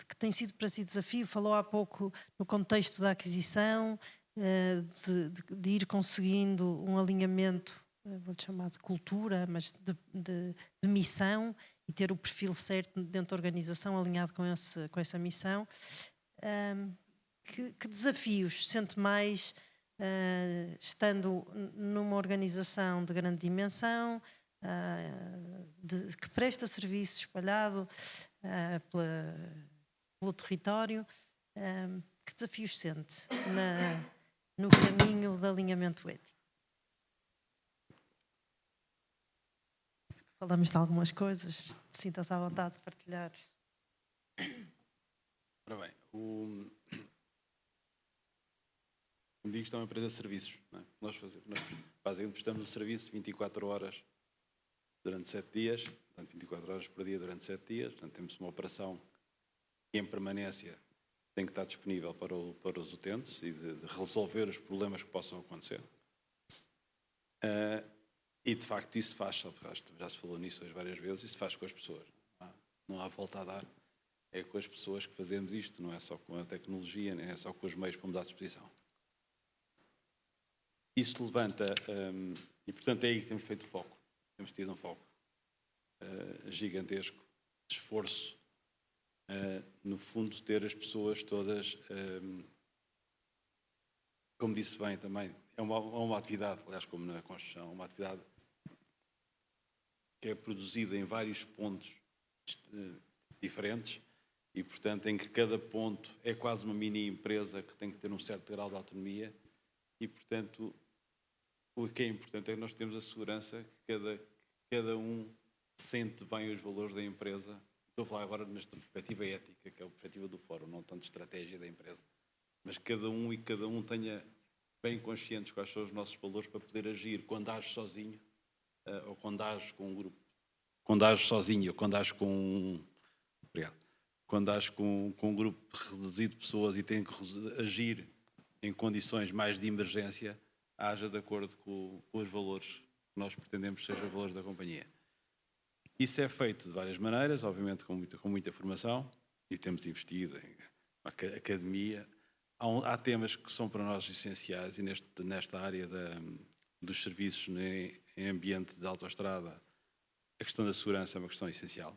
que tem sido para si desafio? Falou há pouco no contexto da aquisição, de ir conseguindo um alinhamento, vou-lhe chamar de cultura, mas de missão, e ter o perfil certo dentro da organização alinhado com essa missão. Que desafios sente mais estando numa organização de grande dimensão, que presta serviço espalhado pelo território? Que desafios sente no caminho de alinhamento ético? Falamos de algumas coisas, sinta-se à vontade de partilhar. Ora bem, como digo, isto é uma empresa de serviços. Não é? Nós basicamente prestamos um serviço 24 horas durante 7 dias, portanto 24 horas por dia durante 7 dias, portanto temos uma operação que em permanência tem que estar disponível para os utentes e de resolver os problemas que possam acontecer. E de facto isso faz, já se falou nisso hoje várias vezes, isso faz com as pessoas. Não há volta a dar. É com as pessoas que fazemos isto, não é só com a tecnologia, nem é só com os meios para mudar à disposição. Isso levanta, e portanto é aí que temos feito foco. Temos tido um foco gigantesco, de esforço, no fundo ter as pessoas todas, como disse bem também, é uma atividade, aliás como na construção, uma atividade que é produzida em vários pontos diferentes e, portanto, em que cada ponto é quase uma mini empresa que tem que ter um certo grau de autonomia e, portanto, o que é importante é que nós temos a segurança que cada um sente bem os valores da empresa. Estou a falar agora nesta perspectiva ética, que é a perspectiva do fórum, não tanto estratégia da empresa, mas cada um tenha bem conscientes quais são os nossos valores para poder agir quando age sozinho ou quando age com um grupo. Quando age sozinho ou quando age com quando age com um grupo reduzido de pessoas e tem que agir em condições mais de emergência, haja de acordo com os valores que nós pretendemos que sejam os valores da companhia. Isso é feito de várias maneiras, obviamente com muita formação, e temos investido em academia. Há temas que são para nós essenciais, e nesta área dos serviços em ambiente de autoestrada, a questão da segurança é uma questão essencial.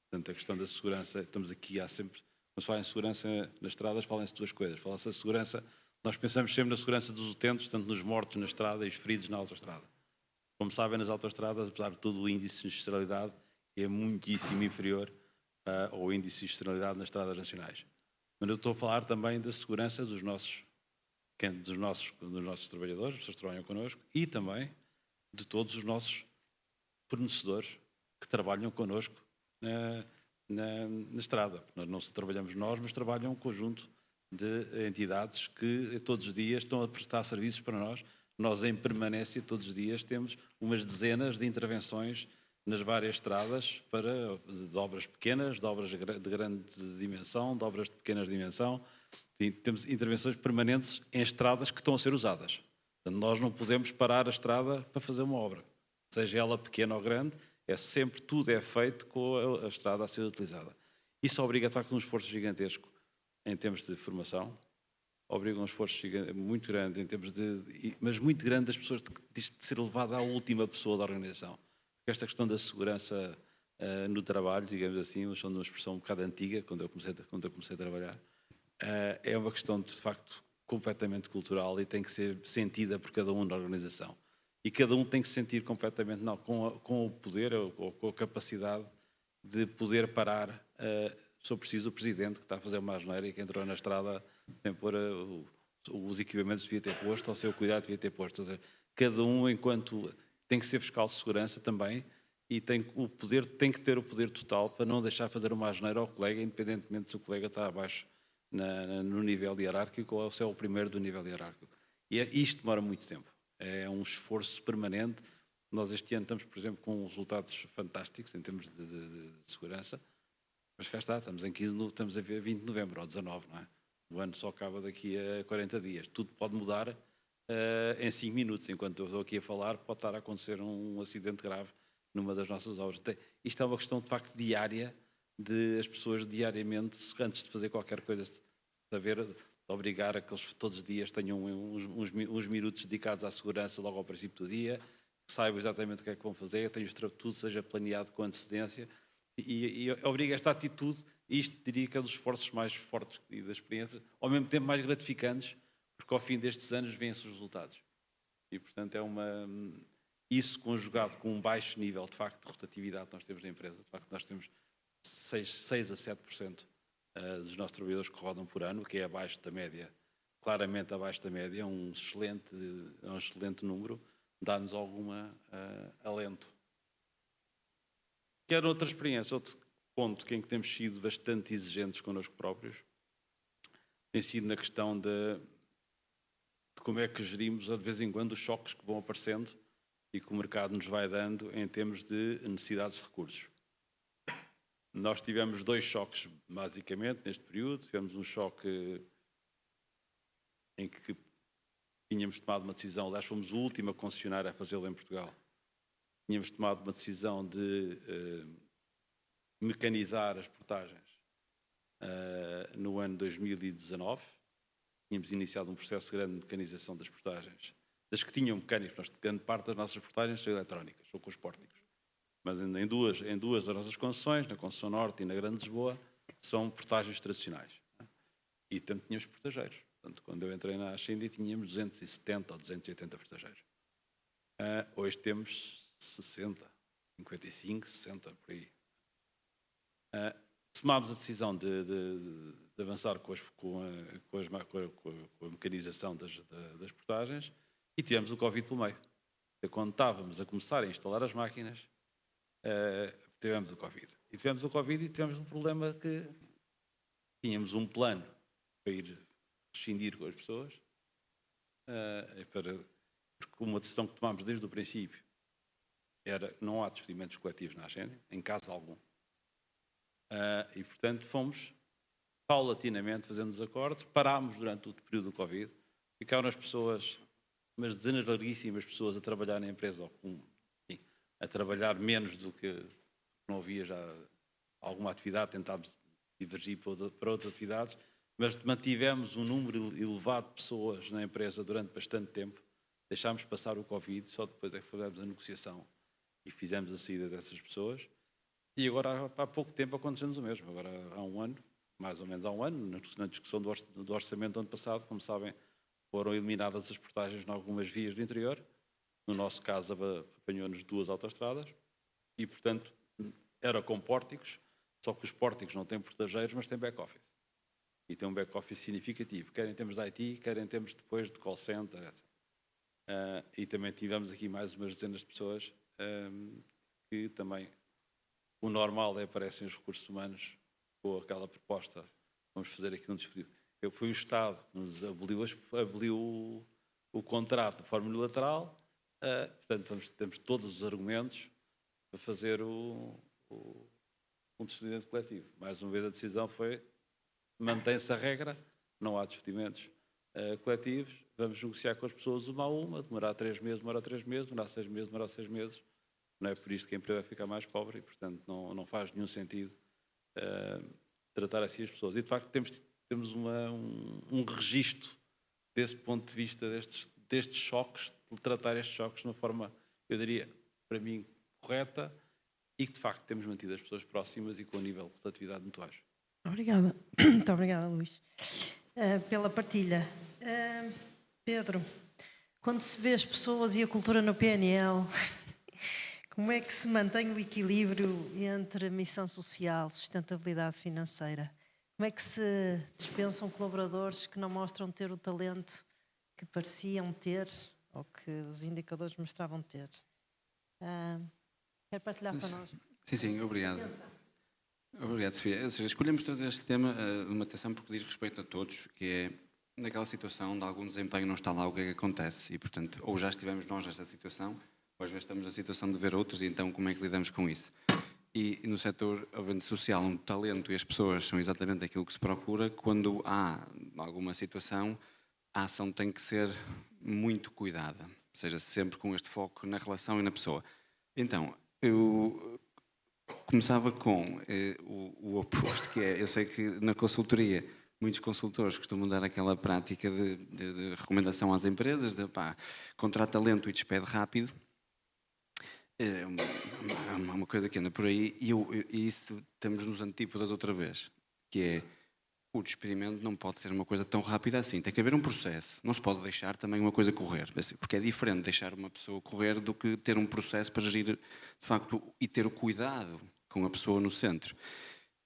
Portanto, a questão da segurança, estamos aqui há sempre, quando se fala em segurança nas estradas, falam-se duas coisas. Fala-se da segurança, nós pensamos sempre na segurança dos utentes, tanto nos mortos na estrada e os feridos na autoestrada. Como sabem, nas autoestradas, apesar de todo, o índice de sinistralidade é muitíssimo inferior ao índice de sinistralidade nas estradas nacionais. Mas eu estou a falar também da segurança dos nossos trabalhadores, as pessoas que trabalham connosco, e também de todos os nossos fornecedores que trabalham connosco na estrada. Nós não trabalhamos nós, mas trabalham um conjunto de entidades que todos os dias estão a prestar serviços para nós. Nós, em permanência, todos os dias temos umas dezenas de intervenções nas várias estradas de obras pequenas, de obras de grande dimensão, de obras de pequena dimensão. E temos intervenções permanentes em estradas que estão a ser usadas. Portanto, nós não podemos parar a estrada para fazer uma obra. Seja ela pequena ou grande, tudo é feito com a estrada a ser utilizada. Isso obriga, de facto, um esforço gigantesco em termos de formação, obriga um esforço muito grande em termos mas muito grande das pessoas de ser levada à última pessoa da organização. Porque esta questão da segurança no trabalho, digamos assim, usando uma expressão um bocado antiga, quando eu comecei a trabalhar, é uma questão de facto completamente cultural e tem que ser sentida por cada um na organização. E cada um tem que se sentir completamente com o poder ou com a capacidade de poder parar, se for preciso, o presidente que está a fazer uma asneira e que entrou na estrada sem pôr os equipamentos que devia ter posto, ao seu cuidado devia ter posto. Ou seja, cada um, enquanto tem que ser fiscal de segurança também, e tem que ter o poder total para não deixar fazer uma asneira ao colega, independentemente se o colega está abaixo no nível hierárquico ou se é o primeiro do nível hierárquico. E isto demora muito tempo. É um esforço permanente. Nós este ano estamos, por exemplo, com resultados fantásticos em termos de segurança, mas cá está, estamos a ver 20 de novembro ou 19, não é? O ano só acaba daqui a 40 dias. Tudo pode mudar em 5 minutos. Enquanto eu estou aqui a falar, pode estar a acontecer um acidente grave numa das nossas obras. Isto é uma questão, de facto, diária, de as pessoas diariamente, antes de fazer qualquer coisa, de obrigar a que eles todos os dias tenham uns minutos dedicados à segurança logo ao princípio do dia, que saibam exatamente o que é que vão fazer, tudo seja planeado com antecedência, e obriga esta atitude, e isto diria que é dos esforços mais fortes e das experiências, ao mesmo tempo mais gratificantes, porque ao fim destes anos vêm-se os resultados. E, portanto, isso conjugado com um baixo nível, de facto, de rotatividade que nós temos na empresa. De facto, nós temos 6 a 7% dos nossos trabalhadores que rodam por ano, que é abaixo da média, claramente abaixo da média, é um excelente número, dá-nos algum alento. Quero outra experiência, outro ponto em que temos sido bastante exigentes connosco próprios, tem sido na questão de como é que gerimos, de vez em quando, os choques que vão aparecendo e que o mercado nos vai dando em termos de necessidades de recursos. Nós tivemos 2 choques, basicamente, neste período. Tivemos um choque em que tínhamos tomado uma decisão, aliás, fomos o último a concessionária a fazê-lo em Portugal. Tínhamos tomado uma decisão de mecanizar as portagens no ano 2019. Tínhamos iniciado um processo de grande mecanização das portagens, das que tinham mecânicos. Grande parte das nossas portagens são eletrónicas, ou com os pórticos. Mas em duas das nossas concessões, na concessão Norte e na Grande Lisboa, são portagens tradicionais. E também tínhamos portageiros. Portanto, quando eu entrei na Ascendi, tínhamos 270 ou 280 portageiros. Hoje temos 60, 55, 60, por aí. Tomámos a decisão de avançar com a mecanização das portagens e tivemos o Covid pelo meio. Quando estávamos a começar a instalar as máquinas, tivemos o Covid. E tivemos um problema que tínhamos um plano para ir rescindir com as pessoas, porque uma decisão que tomámos desde o princípio era não há despedimentos coletivos na Ascendi, em caso algum. E, portanto, fomos paulatinamente fazendo os acordos, parámos durante o período do Covid, ficaram as pessoas, mas dezenas larguíssimas pessoas a trabalhar na empresa, a trabalhar menos do que não havia já alguma atividade, tentámos divergir para outras atividades, mas mantivemos um número elevado de pessoas na empresa durante bastante tempo, deixámos passar o Covid, só depois é que fizemos a negociação e fizemos a saída dessas pessoas. E agora, há pouco tempo, aconteceu-nos o mesmo. Agora, há um ano, mais ou menos há um ano, na discussão do orçamento do ano passado, como sabem, foram eliminadas as portagens em algumas vias do interior. No nosso caso, apanhou-nos 2 autoestradas e, portanto, era com pórticos, só que os pórticos não têm portageiros, mas têm back-office. E tem um back-office significativo, quer em termos de IT, quer em termos depois de call center, etc. E também tivemos aqui mais umas dezenas de pessoas que também... O normal é aparecem os recursos humanos com aquela proposta. Vamos fazer aqui um dispositivo. Foi o Estado que nos aboliu o contrato de forma unilateral. Portanto, temos todos os argumentos para fazer um despedimento coletivo. Mais uma vez a decisão foi, mantém-se a regra, não há despedimentos coletivos, vamos negociar com as pessoas uma a uma, demorar 3 meses, demorar 3 meses, demorar 6 meses, demorar 6 meses. Não é por isto que a empresa vai ficar mais pobre e, portanto, não faz nenhum sentido tratar assim as pessoas. E de facto temos um registro desse ponto de vista destes choques, de tratar estes choques de uma forma, eu diria, para mim, correta, e que de facto temos mantido as pessoas próximas e com um nível de atividade muito baixo. Obrigada. Muito obrigada, Luís, pela partilha. Pedro, quando se vê as pessoas e a cultura no PNL, como é que se mantém o equilíbrio entre missão social, sustentabilidade financeira? Como é que se dispensam colaboradores que não mostram ter o talento que pareciam ter ou que os indicadores mostravam ter? Quer partilhar para nós? Sim, obrigado. Obrigado, Sofia. Ou seja, escolhemos trazer este tema de uma atenção porque diz respeito a todos, que é naquela situação onde algum desempenho não está lá, o que é que acontece? E, portanto, ou já estivemos nós nessa situação, ou às vezes estamos na situação de ver outros, e então como é que lidamos com isso? E no setor social, onde o talento e as pessoas são exatamente aquilo que se procura, quando há alguma situação, a ação tem que ser muito cuidada, ou seja, sempre com este foco na relação e na pessoa. Então, eu começava com o oposto, que é, eu sei que na consultoria muitos consultores costumam dar aquela prática de recomendação às empresas, de contrata talento e despede rápido. É uma coisa que anda por aí, e isso estamos nos antípodas outra vez, que é o despedimento não pode ser uma coisa tão rápida assim, tem que haver um processo, não se pode deixar também uma coisa correr, porque é diferente deixar uma pessoa correr do que ter um processo para gerir, de facto, e ter o cuidado com a pessoa no centro.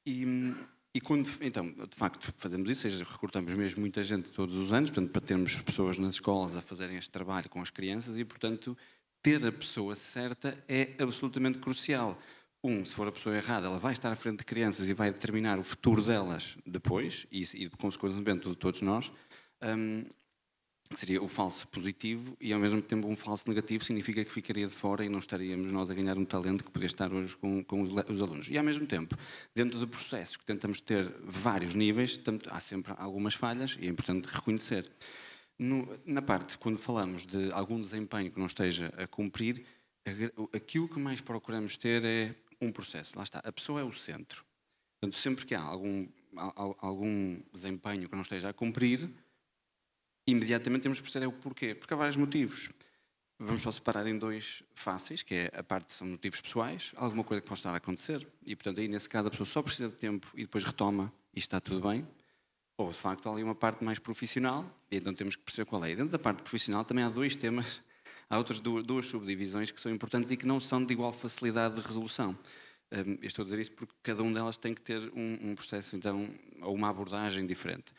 E quando, então, de facto, fazemos isso, ou seja, recrutamos mesmo muita gente todos os anos, portanto, para termos pessoas nas escolas a fazerem este trabalho com as crianças e, portanto, ter a pessoa certa é absolutamente crucial. Se for a pessoa errada, ela vai estar à frente de crianças e vai determinar o futuro delas depois, e consequentemente de todos nós, seria o falso positivo, e ao mesmo tempo um falso negativo significa que ficaria de fora e não estaríamos nós a ganhar um talento que poderia estar hoje com os alunos. E ao mesmo tempo, dentro do processo que tentamos ter vários níveis, há sempre algumas falhas e é importante reconhecer. Na parte, quando falamos de algum desempenho que não esteja a cumprir, aquilo que mais procuramos ter é um processo. Lá está, a pessoa é o centro. Portanto, sempre que há algum desempenho que não esteja a cumprir, imediatamente temos que perceber o porquê. Porque há vários motivos. Vamos só separar em dois fáceis, que é a parte são motivos pessoais, alguma coisa que pode estar a acontecer, e portanto aí nesse caso a pessoa só precisa de tempo e depois retoma e está tudo bem. Ou, de facto, há ali uma parte mais profissional, e então temos que perceber qual é. E dentro da parte profissional também há dois temas, há outras duas subdivisões que são importantes e que não são de igual facilidade de resolução. Eu estou a dizer isso porque cada uma delas tem que ter um processo, então, ou uma abordagem diferente.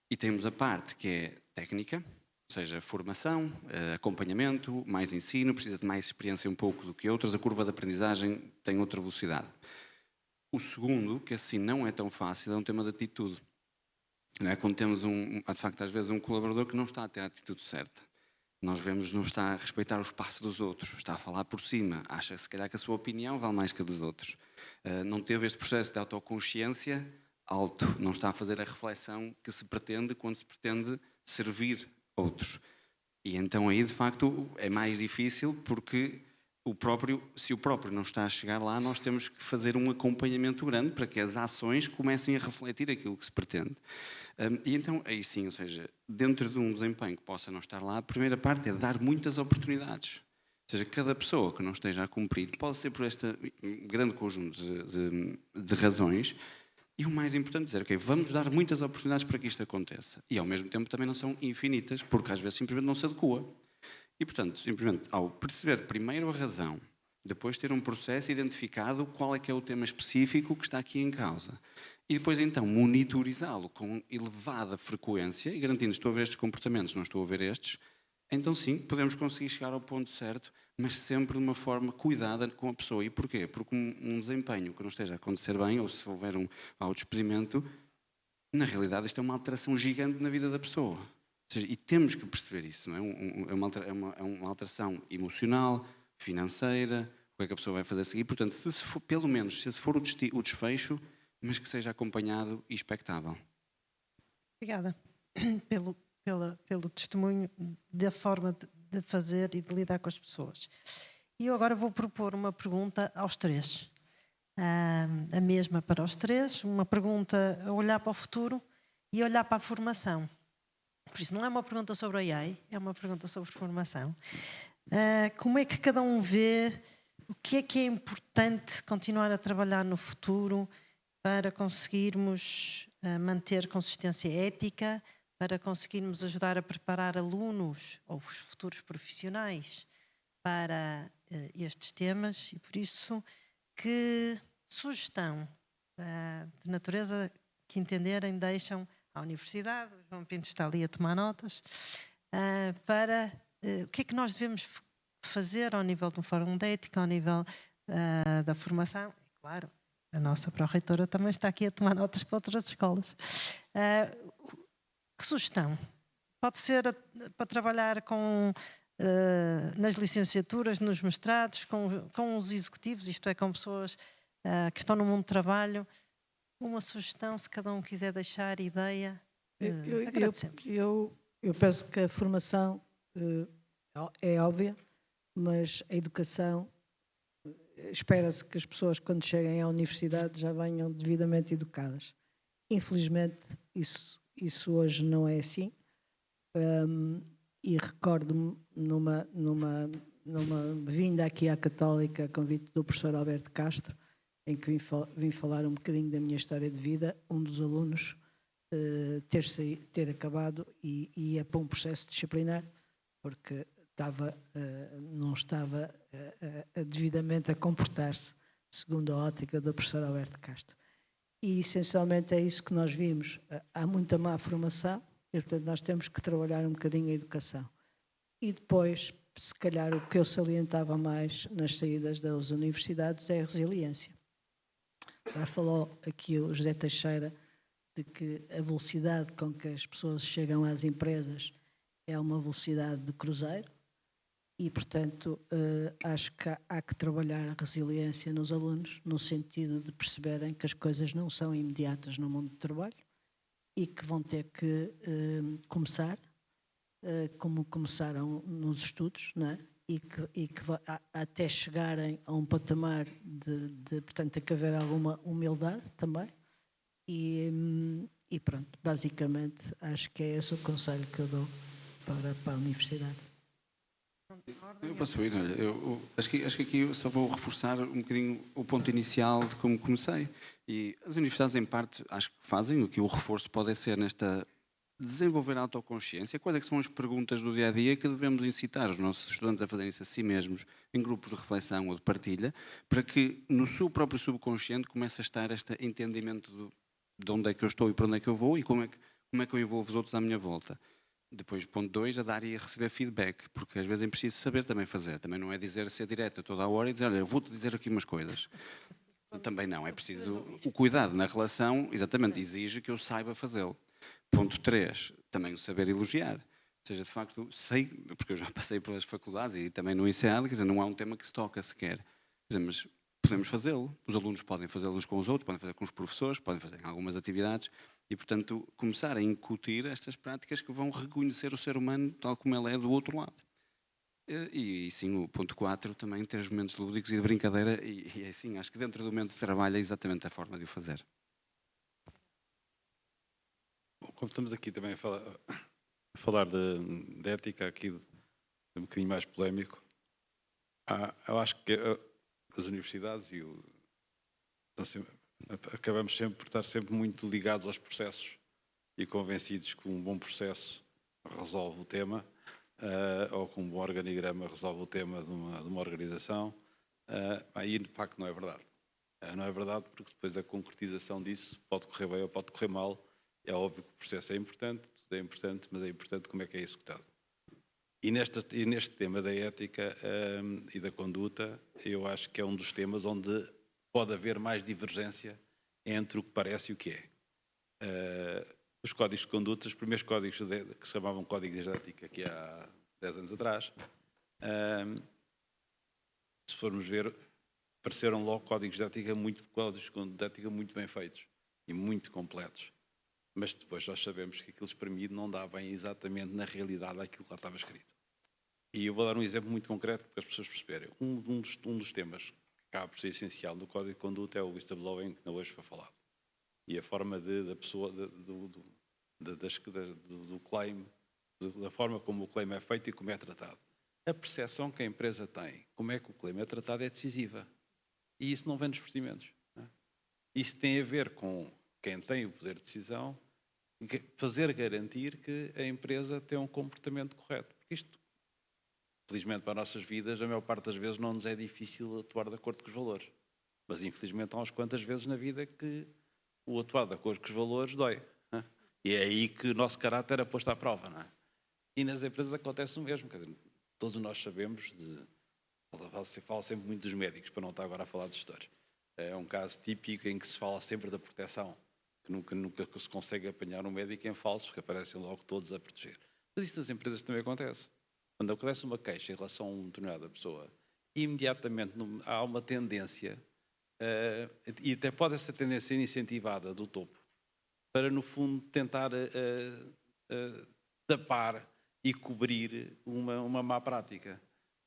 E temos a parte que é técnica, ou seja, formação, acompanhamento, mais ensino, precisa de mais experiência um pouco do que outras, a curva de aprendizagem tem outra velocidade. O segundo, que assim não é tão fácil, é um tema de atitude. Não é? Quando temos, de facto, às vezes um colaborador que não está a ter a atitude certa. Nós vemos não está a respeitar o espaço dos outros, está a falar por cima, acha se calhar que a sua opinião vale mais que a dos outros. Não teve este processo de autoconsciência alto, não está a fazer a reflexão que se pretende quando se pretende servir outros. E então aí, de facto, é mais difícil porque se o próprio não está a chegar lá, nós temos que fazer um acompanhamento grande para que as ações comecem a refletir aquilo que se pretende. E então, aí sim, ou seja, dentro de um desempenho que possa não estar lá, a primeira parte é dar muitas oportunidades. Ou seja, cada pessoa que não esteja a cumprir, pode ser por este grande conjunto de razões, e o mais importante é dizer, ok, vamos dar muitas oportunidades para que isto aconteça. E ao mesmo tempo também não são infinitas, porque às vezes simplesmente não se adequa. E, portanto, simplesmente ao perceber primeiro a razão, depois ter um processo identificado qual é que é o tema específico que está aqui em causa. E depois, então, monitorizá-lo com elevada frequência e garantindo, estou a ver estes comportamentos, não estou a ver estes, então sim, podemos conseguir chegar ao ponto certo, mas sempre de uma forma cuidada com a pessoa. E porquê? Porque um desempenho que não esteja a acontecer bem, ou se houver um despedimento, na realidade isto é uma alteração gigante na vida da pessoa. Ou seja, e temos que perceber isso, não é? É uma alteração emocional, financeira, o que é que a pessoa vai fazer a seguir. Portanto, pelo menos, se esse for o desfecho, mas que seja acompanhado e expectável. Obrigada pelo testemunho da forma de fazer e de lidar com as pessoas. E eu agora vou propor uma pergunta aos três. A mesma para os três, uma pergunta a olhar para o futuro e olhar para a formação. Por isso, não é uma pergunta sobre a AI, é uma pergunta sobre formação. Como é que cada um vê o que é importante continuar a trabalhar no futuro para conseguirmos manter consistência ética, para conseguirmos ajudar a preparar alunos ou os futuros profissionais para estes temas? E por isso, que sugestão de natureza que entenderem deixam à universidade, o João Pinto está ali a tomar notas, para o que é que nós devemos fazer ao nível do Fórum de Ética, ao nível da formação. E, claro, a nossa pró-reitora também está aqui a tomar notas para outras escolas. Que sugestão? Pode ser para trabalhar nas licenciaturas, nos mestrados, com os executivos, isto é, com pessoas que estão no mundo do trabalho. Uma sugestão, se cada um quiser deixar ideia, agradecemos. Eu penso que a formação é óbvia, mas a educação, espera-se que as pessoas, quando cheguem à universidade, já venham devidamente educadas. Infelizmente, isso hoje não é assim. E recordo-me numa vinda aqui à Católica, a convite do professor Alberto Castro, em que vim falar um bocadinho da minha história de vida, um dos alunos ter acabado e ia para um processo disciplinar, porque não estava devidamente a comportar-se, segundo a ótica do professor Alberto Castro. E, essencialmente, é isso que nós vimos. Há muita má formação e, portanto, nós temos que trabalhar um bocadinho a educação. E depois, se calhar, o que eu salientava mais nas saídas das universidades é a resiliência. Já falou aqui o José Teixeira de que a velocidade com que as pessoas chegam às empresas é uma velocidade de cruzeiro e, portanto, acho que há que trabalhar a resiliência nos alunos no sentido de perceberem que as coisas não são imediatas no mundo do trabalho e que vão ter que começar como começaram nos estudos, não é? E que até chegarem a um patamar portanto, tem que haver alguma humildade também. E pronto, basicamente, acho que é esse o conselho que eu dou para a universidade. Eu posso ir, olha, eu acho que aqui eu só vou reforçar um bocadinho o ponto inicial de como comecei. E as universidades, em parte, acho que fazem o que o reforço pode ser nesta desenvolver a autoconsciência. Quais é que são as perguntas do dia-a-dia que devemos incitar os nossos estudantes a fazerem-se a si mesmos em grupos de reflexão ou de partilha, para que no seu próprio subconsciente comece a estar este entendimento de onde é que eu estou e para onde é que eu vou e como é que eu envolvo os outros à minha volta. Depois, ponto 2, a dar e a receber feedback, porque às vezes é preciso saber também fazer. Também não é dizer ser direto toda a hora e dizer, olha, eu vou-te dizer aqui umas coisas. Também não, é preciso o cuidado na relação, exatamente, exige que eu saiba fazê-lo. Ponto 3, também o saber elogiar. Ou seja, de facto, sei, porque eu já passei pelas faculdades e também no INSEAD, quer dizer, não há um tema que se toca sequer. Quer dizer, mas podemos fazê-lo. Os alunos podem fazê-lo uns com os outros, podem fazer com os professores, podem fazer em algumas atividades e, portanto, começar a incutir estas práticas que vão reconhecer o ser humano tal como ele é do outro lado. E sim, o ponto 4, também ter os momentos lúdicos e de brincadeira e assim, acho que dentro do momento de trabalho é exatamente a forma de o fazer. Como estamos aqui também a falar de ética, aqui um bocadinho mais polémico, eu acho que as universidades acabamos sempre por estar sempre muito ligados aos processos e convencidos que um bom processo resolve o tema, ou que um bom organigrama resolve o tema de uma organização, e de facto não é verdade. Não é verdade porque depois a concretização disso pode correr bem ou pode correr mal. É óbvio que o processo é importante, tudo é importante, mas é importante como é que é executado. E neste tema da ética e da conduta, eu acho que é um dos temas onde pode haver mais divergência entre o que parece e o que é. Os códigos de conduta, os primeiros códigos que se chamavam códigos de ética, aqui há 10 anos atrás, se formos ver, apareceram logo códigos de ética muito bem feitos e muito completos. Mas depois nós sabemos que aquilo espremido não dá bem exatamente na realidade aquilo que lá estava escrito. E eu vou dar um exemplo muito concreto para as pessoas perceberem. Um dos temas acaba por ser essencial no Código de Conduta é o whistleblowing, que hoje foi falado. E a forma da pessoa, do claim, da forma como o claim é feito e como é tratado. A percepção que a empresa tem, como é que o claim é tratado, é decisiva. E isso não vem dos procedimentos. Não é? Isso tem a ver com quem tem o poder de decisão, fazer garantir que a empresa tem um comportamento correto. Porque isto, felizmente para as nossas vidas, a maior parte das vezes não nos é difícil atuar de acordo com os valores. Mas infelizmente há umas quantas vezes na vida que o atuar de acordo com os valores dói. Não é? E é aí que o nosso caráter é posto à prova. Não é? E nas empresas acontece o mesmo. Quer dizer, todos nós sabemos fala sempre muito dos médicos, para não estar agora a falar de gestores. É um caso típico em que se fala sempre da proteção, que nunca se consegue apanhar um médico em falso, porque aparecem logo todos a proteger. Mas isso nas empresas também acontece. Quando acontece uma queixa em relação a uma determinada pessoa, imediatamente há uma tendência, e até pode ser tendência incentivada do topo, para no fundo tentar tapar e cobrir uma má prática.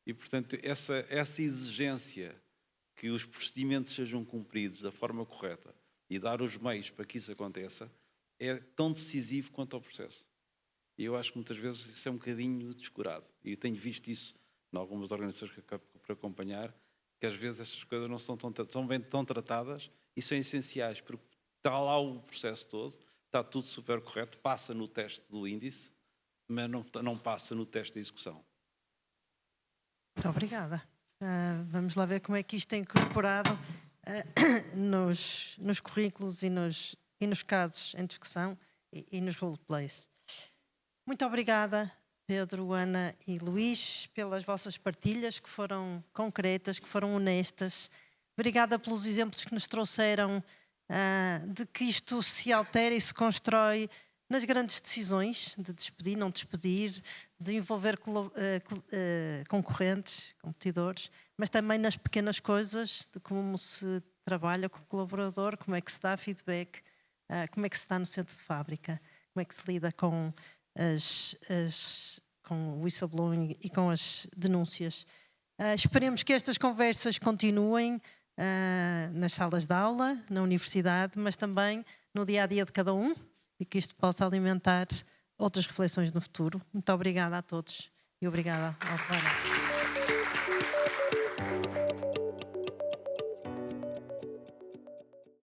E, portanto, essa exigência que os procedimentos sejam cumpridos da forma correta e dar os meios para que isso aconteça é tão decisivo quanto ao processo. E eu acho que muitas vezes isso é um bocadinho descurado. E eu tenho visto isso em algumas organizações que acabo por acompanhar, que às vezes estas coisas não são bem tão tratadas e são essenciais, porque está lá o processo todo, está tudo super correto, passa no teste do índice, mas não passa no teste de execução. Muito obrigada. Vamos lá ver como é que isto é incorporado nos currículos e nos casos em discussão e nos roleplays. Muito obrigada, Pedro, Ana e Luís, pelas vossas partilhas que foram concretas, que foram honestas. Obrigada pelos exemplos que nos trouxeram de que isto se altera e se constrói nas grandes decisões de despedir, não despedir, de envolver concorrentes, competidores, mas também nas pequenas coisas de como se trabalha com o colaborador, como é que se dá feedback, como é que se está no centro de fábrica, como é que se lida com com o whistleblowing e com as denúncias. Esperemos que estas conversas continuem nas salas de aula, na universidade, mas também no dia-a-dia de cada um, e que isto possa alimentar outras reflexões no futuro. Muito obrigada a todos e obrigada ao plenário.